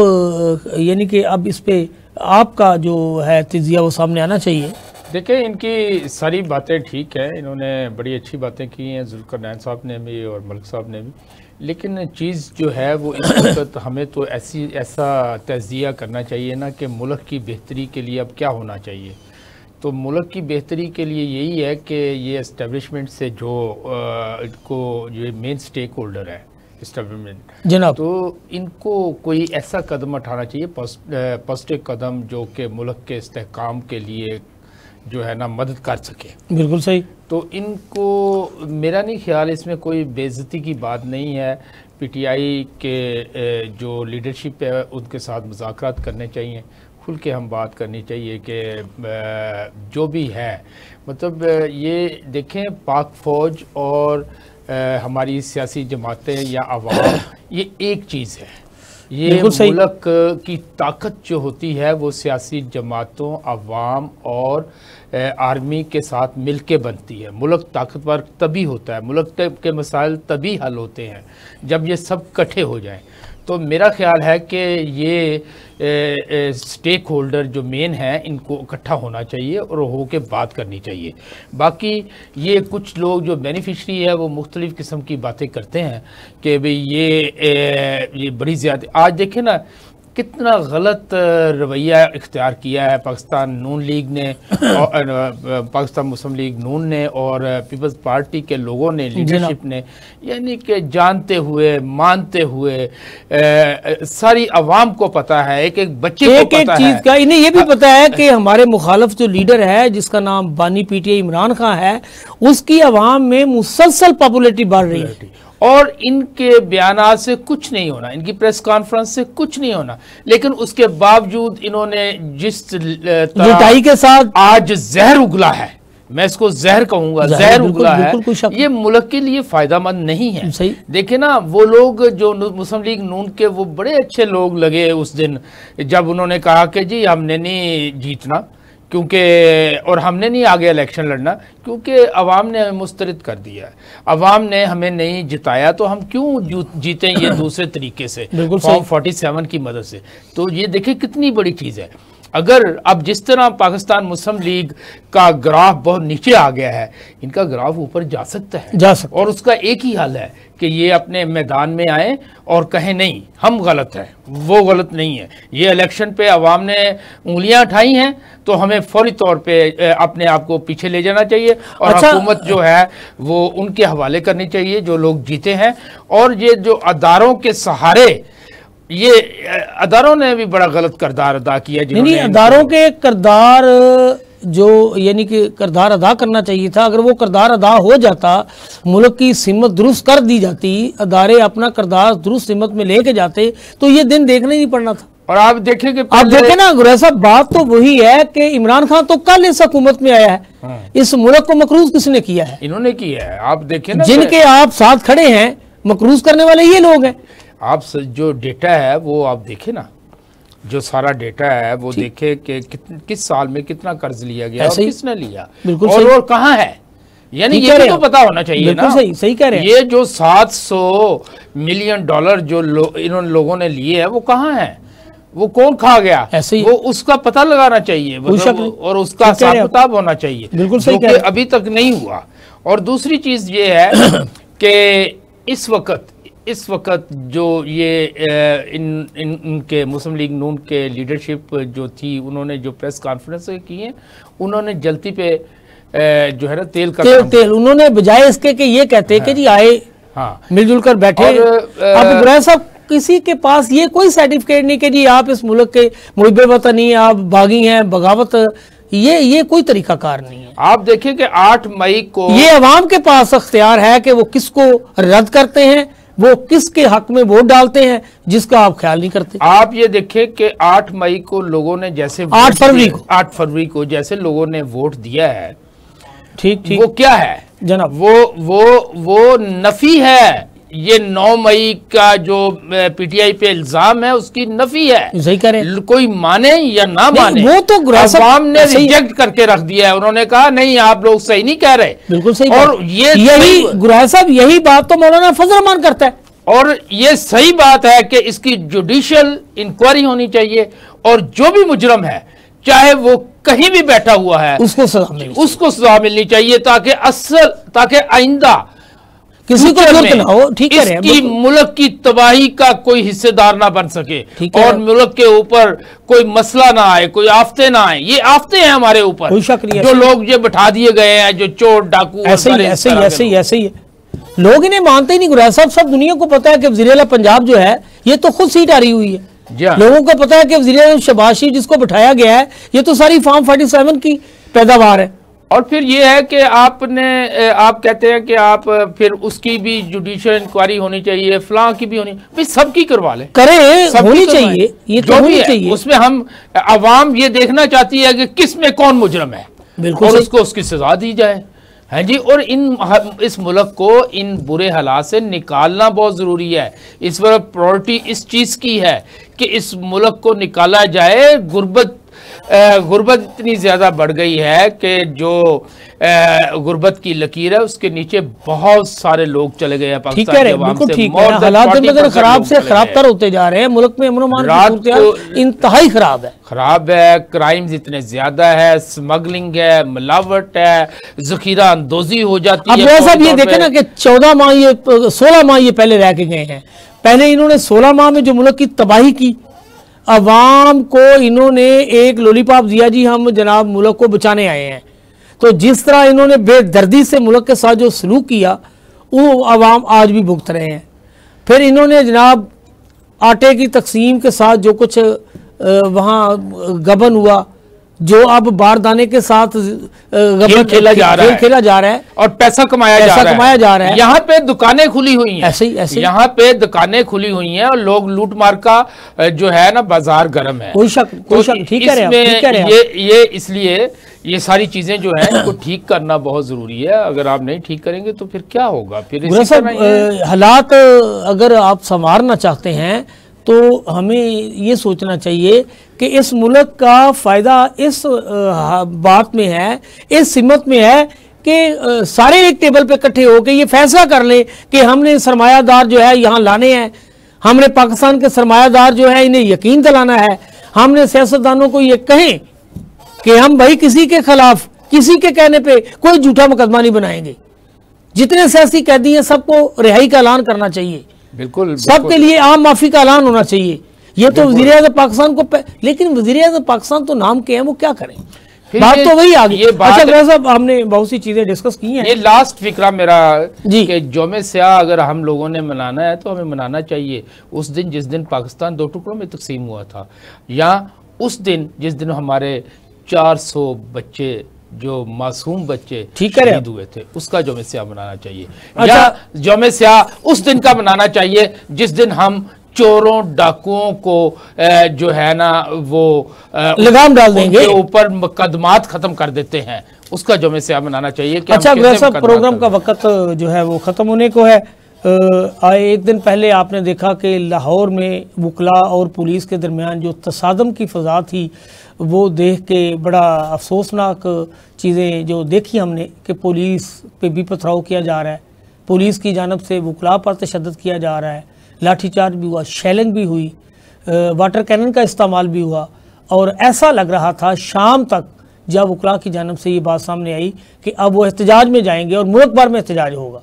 यानी कि अब इस पे आपका जो है तजिया वो सामने आना चाहिए। देखिए, इनकी सारी बातें ठीक है, इन्होंने बड़ी अच्छी बातें की हैं, जुल्करनैन साहब ने भी और मलिक साहब ने भी, लेकिन चीज़ जो है वो इस वक्त हमें तो ऐसा तजिया करना चाहिए ना कि मुल्क की बेहतरी के लिए अब क्या होना चाहिए। तो मुल्क की बेहतरी के लिए यही है कि ये इस्टेब्लिशमेंट से जो इनको ये मेन स्टेक होल्डर है इस्टेब्लिशमेंट जनाब, तो इनको कोई ऐसा कदम उठाना चाहिए, पॉजिटिव कदम जो कि मुल्क के इस्तेहकाम के लिए जो है ना मदद कर सके। बिल्कुल सही। तो इनको, मेरा नहीं ख्याल इसमें कोई बेइज्जती की बात नहीं है। पीटीआई के जो लीडरशिप है उनके साथ मुज़ाकरात करने चाहिए, खुल के हम बात करनी चाहिए कि जो भी है, मतलब ये देखें, पाक फ़ौज और हमारी सियासी जमातें या अवाम ये एक चीज़ है। ये मुल्क की ताकत जो होती है वो सियासी जमातों, अवाम और आर्मी के साथ मिलके बनती है। मुल्क ताकतवर तभी होता है, मुल्क के मसाइल तभी हल होते हैं जब ये सब इकट्ठे हो जाएं। तो मेरा ख्याल है कि ये स्टेक होल्डर जो मेन हैं इनको इकट्ठा होना चाहिए और हो के बात करनी चाहिए। बाकी ये कुछ लोग जो बेनिफिशरी है वो मुख्तलिफ़ किस्म की बातें करते हैं कि भाई ये बड़ी ज़्यादा, आज देखें ना कितना गलत रवैया इख्तियार किया है पाकिस्तान नून लीग ने और पाकिस्तान मुस्लिम लीग नून ने और पीपल्स पार्टी के लोगों ने, लीडरशिप ने, यानी कि जानते हुए मानते हुए सारी आवाम को पता है, एक एक बच्चे को पता है, चीज का इन्हें ये भी पता है कि हमारे मुखालफ जो लीडर है जिसका नाम बानी पीटीआई इमरान खान है, उसकी आवाम में मुसलसल पॉपुलैरिटी बढ़ रही है और इनके बयानात से कुछ नहीं होना, इनकी प्रेस कॉन्फ्रेंस से कुछ नहीं होना, लेकिन उसके बावजूद इन्होंने जिस जुटाई के साथ आज जहर उगला है, मैं इसको जहर कहूंगा, जहर उगला है, ये मुल्क के लिए फायदामंद नहीं है। सही देखे ना, वो लोग जो मुस्लिम लीग नून के वो बड़े अच्छे लोग लगे उस दिन जब उन्होंने कहा कि जी हमने नहीं जीतना क्योंकि, और हमने नहीं आगे इलेक्शन लड़ना क्योंकि अवाम ने हमें मुस्तरद कर दिया है, अवाम ने हमें नहीं जिताया, तो हम क्यों जीतें ये दूसरे तरीके से, फॉर्म 47 की मदद से। तो ये देखिए कितनी बड़ी चीज़ है। अगर अब जिस तरह पाकिस्तान मुस्लिम लीग का ग्राफ बहुत नीचे आ गया है, इनका ग्राफ ऊपर जा सकता है, और उसका एक ही हल है कि ये अपने मैदान में आए और कहें नहीं हम गलत हैं, वो गलत नहीं है, ये इलेक्शन पे अवाम ने उंगलियां उठाई हैं तो हमें फौरी तौर पे अपने आप को पीछे ले जाना चाहिए और हुकूमत जो है वो उनके हवाले करनी चाहिए जो लोग जीते हैं। और ये जो अदारों के सहारे, ये अदारों ने भी बड़ा गलत किरदार अदा किया। नहीं, अदारों के किरदार जो यानी कि किरदार अदा करना चाहिए था, अगर वो किरदार अदा हो जाता, मुल्क की सिमत दुरुस्त कर दी जाती, अदारे अपना किरदार दुरुस्त सिमत में लेके जाते, तो ये दिन देखना ही नहीं पड़ना था। और आप देखें कि आप देखें ना गुरैर साहब, बात तो वही है कि इमरान खान तो कल इस हुकूमत में आया है, इस मुल्क को मकरूज किसने किया है? इन्होंने किया है। आप देखें ना, जिनके आप साथ खड़े हैं, मकरूज करने वाले ये लोग हैं। आप जो डेटा है वो आप देखें ना, जो सारा डेटा है वो देखे कि किस साल में कितना कर्ज लिया गया और किसने लिया, बिल्कुल और कहाँ है, यानी ये भी तो पता होना चाहिए ना। सही कह रहे हैं। ये जो 700 मिलियन डॉलर जो इन्होंने लोगों ने लिए है वो कहाँ है, वो कौन खा गया, वो उसका पता लगाना चाहिए और उसका हिसाब किताब होना चाहिए, बिल्कुल सही कह रहे हैं। अभी तक नहीं हुआ। और दूसरी चीज ये है कि इस वक्त जो ये इनके मुस्लिम लीग नून के लीडरशिप जो थी, उन्होंने जो प्रेस कॉन्फ्रेंस की है, उन्होंने जल्दी पे जो है ना तेल उन्होंने बजाय इसके कि ये कहते कि जी आए मिलजुल कर बैठे। अब गुरैर साहब, किसी के पास ये कोई सर्टिफिकेट नहीं कि जी आप इस मुल्क के मुहिब्बे वतनी, आप बागी हैं, बगावत, ये कोई तरीकाकार नहीं है। आप देखिए कि 8 मई को ये अवाम के पास अख्तियार है कि वो किसको रद्द करते हैं, वो किसके हक में वोट डालते हैं, जिसका आप ख्याल नहीं करते। आप ये देखें कि 8 मई को लोगों ने जैसे 8 फरवरी को जैसे लोगों ने वोट दिया है, ठीक, वो क्या है जनाब, वो नफी है। ये 9 मई का जो पीटीआई पे इल्जाम है उसकी नफी है। सही कह रहे हैं। कोई माने या ना माने, वो तो अवाम ने रिजेक्ट करके रख दिया है। उन्होंने कहा नहीं, आप लोग सही नहीं कह रहे। बिल्कुल सही। और यही गुरैर साहब, यही बात तो मौलाना फजल रहमान करता है। और ये सही बात है कि इसकी जुडिशियल इंक्वायरी होनी चाहिए और जो भी मुजरम है चाहे वो कहीं भी बैठा हुआ है उसको सजा मिलनी चाहिए ताकि आइंदा किसी को जरूरत ना हो। ठीक है, इसकी मुल्क की तबाही का कोई हिस्सेदार ना बन सके और मुल्क के ऊपर कोई मसला ना आए, कोई आफते ना आए। ये आफते हैं हमारे ऊपर, कोई शक नहीं। जो लोग ये बैठा दिए गए हैं, जो चोर डाकू, ऐसे ही लोग इन्हें मानते ही नहीं। गुरैज साहब, सब दुनिया को पता है कि वज़ीर-ए-आला पंजाब जो है ये तो खुद सीट हारी हुई है। लोगों को पता है कि वज़ीर-ए-आला शहबाज शरीफ जिसको बिठाया गया है ये तो सारी फॉर्म 47 की पैदावार है। और फिर ये है कि आप कहते हैं कि आप फिर उसकी भी जुडिशियल इंक्वायरी होनी चाहिए, फलां की भी होनी, भाई सबकी करवा ले, होनी चाहिए, ये जो भी है उसमें हम अवाम ये देखना चाहती है कि किस में कौन मुजरम है और उसको उसकी सजा दी जाए। है जी। और इस मुल्क को इन बुरे हालात से निकालना बहुत ज़रूरी है। इस पर प्रायोरिटी इस चीज़ की है कि इस मुल्क को निकाला जाए। गुर्बत इतनी ज़्यादा बढ़ गई है कि जो गुर्बत की लकीर है उसके नीचे बहुत सारे लोग चले गए हैं पाकिस्तान के अवाम से। हालात दिन खराब से खराबतर होते जा रहे हैं। मुल्क में अमन इंतहाई खराब है। क्राइम्स इतने ज्यादा है, स्मगलिंग है, मिलावट है, जखीरा अंदोजी हो जाती है। अब साहब ये देखे ना कि 14 माह ये 16 माह ये पहले रह के गए हैं। पहले इन्होंने 16 माह में जो मुल्क की तबाही की, अवाम को इन्होंने एक लॉलीपॉप दिया जी हम जनाब मुल्क को बचाने आए हैं। तो जिस तरह इन्होंने बेदर्दी से मुल्क के साथ जो सलूक किया वो अवाम आज भी भुगत रहे हैं। फिर इन्होंने जनाब आटे की तकसीम के साथ जो कुछ वहाँ गबन हुआ, जो अब बारदाने के साथ खेल खेला जा रहा है और पैसा कमाया जा रहा है। यहाँ पे दुकानें खुली हुई हैं, ऐसे यहाँ पे दुकानें खुली हुई हैं और लोग लूट मार का जो है ना बाजार गर्म है। कोई शक ठीक कह रहे हैं। ये इसलिए ये सारी चीजें जो है इनको ठीक करना बहुत जरूरी है। अगर आप नहीं ठीक करेंगे तो फिर क्या होगा? फिर हालात अगर आप संवारना चाहते हैं तो हमें ये सोचना चाहिए कि इस मुल्क का फ़ायदा इस बात में है, इस सिमत में है कि सारे एक टेबल पे इकट्ठे होकर ये फैसला कर लें कि हमने सरमायादार जो है यहाँ लाने हैं, हमने पाकिस्तान के सरमायादार जो है इन्हें यकीन दिलाना है, हमने सियासतदानों को ये कहें कि हम भाई किसी के खिलाफ किसी के कहने पे कोई झूठा मुकदमा नहीं बनाएंगे। जितने सियासी कैदी हैं सबको रिहाई का ऐलान करना चाहिए। बिल्कुल सबके लिए आम माफी का ऐलान होना चाहिए। ये तो वज़ीर-ए-आज़म पाकिस्तान को लेकिन वज़ीर-ए-आज़म पाकिस्तान तो नाम के हैं, वो क्या करें? बात तो वही आ गई। अच्छा साहब, हमने बहुत सी चीजें डिस्कस की हैं। ये लास्ट फिक्रा मेरा कि यौम स्याह अगर हम लोगों ने मनाना है तो हमें मनाना चाहिए उस दिन जिस दिन पाकिस्तान 2 टुकड़ों में तकसीम हुआ था, या उस दिन जिस दिन हमारे 400 बच्चे जो मासूम बच्चे शहीद हुए थे, उसका यौम स्याह मनाना चाहिए। अच्छा, या यौम स्याह उस दिन का मनाना चाहिए जिस दिन हम चोरों डाकुओं को जो है ना वो लगाम डाल देंगे, ऊपर मुकदमात खत्म कर देते हैं, उसका यौम स्याह मनाना चाहिए। अच्छा वैसा प्रोग्राम का वक्त जो है वो ख़त्म होने को है। एक दिन पहले आपने देखा कि लाहौर में वकला और पुलिस के दरमियान जो तसादम की फ़ज़ा थी वो देख के बड़ा अफसोसनाक चीज़ें जो देखी हमने कि पुलिस पे भी पथराव किया जा रहा है, पुलिस की जानब से वकला पर तशद्दुद किया जा रहा है, लाठीचार्ज भी हुआ, शेलिंग भी हुई, वाटर कैनन का इस्तेमाल भी हुआ। और ऐसा लग रहा था शाम तक जब वकला की जानब से ये बात सामने आई कि अब वो एहतजाज में जाएंगे और मुल्क भर में एहतजाज होगा।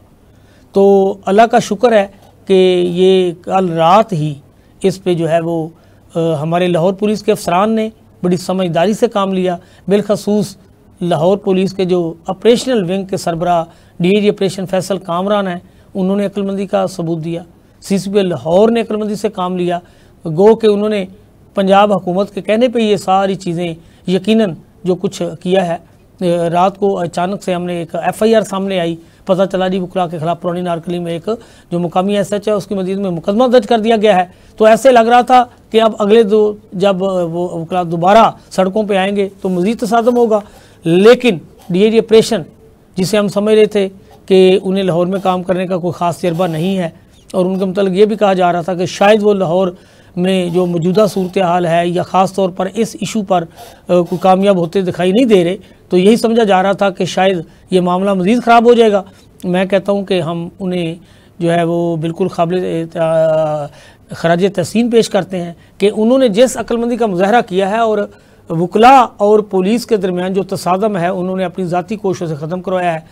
तो अल्लाह का शुक्र है कि ये कल रात ही इस पे जो है वो हमारे लाहौर पुलिस के अफसरान ने बड़ी समझदारी से काम लिया। बिलखसूस लाहौर पुलिस के जो ऑपरेशनल विंग के सरबराह DIG ऑपरेशन फैसल कामरान हैं, उन्होंने अक्लमंदी का सबूत दिया। CCP लाहौर ने अक्लमंदी से काम लिया। गो कि उन्होंने पंजाब हुकूमत के कहने पे ये सारी चीज़ें यकीनन जो कुछ किया है। रात को अचानक से हमने एक FIR सामने आई, पता चला जी वकला के खिलाफ पुरानी नारकली में एक जो मुकामी SH है उसकी मजीद में मुकदमा दर्ज कर दिया गया है। तो ऐसे लग रहा था कि अब अगले जब वो वकला दोबारा सड़कों पे आएंगे तो मजीद तसादम होगा। लेकिन DIG ऑपरेशन जिसे हम समझ रहे थे कि उन्हें लाहौर में काम करने का कोई ख़ास तजर्बा नहीं है, और उनके मतलब ये भी कहा जा रहा था कि शायद वो लाहौर में जो मौजूदा सूरत हाल है या ख़ास तौर पर इस इशू पर कोई कामयाब होते दिखाई नहीं दे रहे, तो यही समझा जा रहा था कि शायद ये मामला मज़ीद ख़राब हो जाएगा। मैं कहता हूँ कि हम उन्हें जो है वो बिल्कुल काबिल खराज तहसीन पेश करते हैं कि उन्होंने जिस अक्लमंदी का मुजाहरा किया है और वकला और पुलिस के दरमियान जो तसादम है उन्होंने अपनी ज़ाती कोशिशों से ख़त्म करवाया है।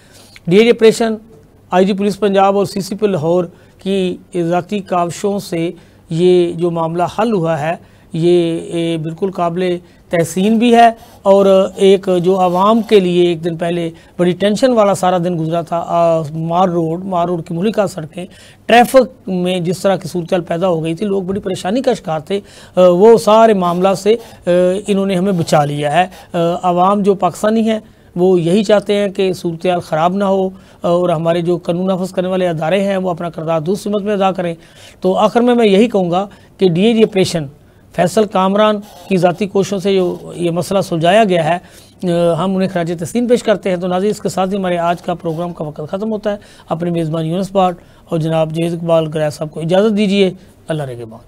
DIG operation, IG police Punjab और सीसीपी लाहौर की ज़ाती काविशों से ये जो मामला हल हुआ है ये बिल्कुल काबिल तहसीन भी है और एक जो आवाम के लिए एक दिन पहले बड़ी टेंशन वाला सारा दिन गुजरा था। मार रोड की मुहलिका सड़कें, ट्रैफिक में जिस तरह की सूरत पैदा हो गई थी, लोग बड़ी परेशानी का शिकार थे, वो सारे मामला से इन्होंने हमें बचा लिया है। आवाम जो पाकिस्तानी है वो यही चाहते हैं कि सूरत हाल ख़राब ना हो और हमारे जो कानून नाफिज करने वाले अदारे हैं वो अपना किरदार दूसरी सिमत में अदा करें। तो आखिर में मैं यही कहूँगा कि डीआईजी ऑपरेशन फैसल कामरान की ज़ाती कोशिशों से जो ये मसला सुलझाया गया है, हम उन्हें खराज तहसीन पेश करते हैं। तो नाज़रीन, इसके साथ ही हमारे आज का प्रोग्राम का वक्त ख़त्म होता है। अपने मेज़बान यूनुस पाट और जनाब जहीद इकबाल ग्रैस साहब को इजाज़त दीजिए। अल्लाह के बाद।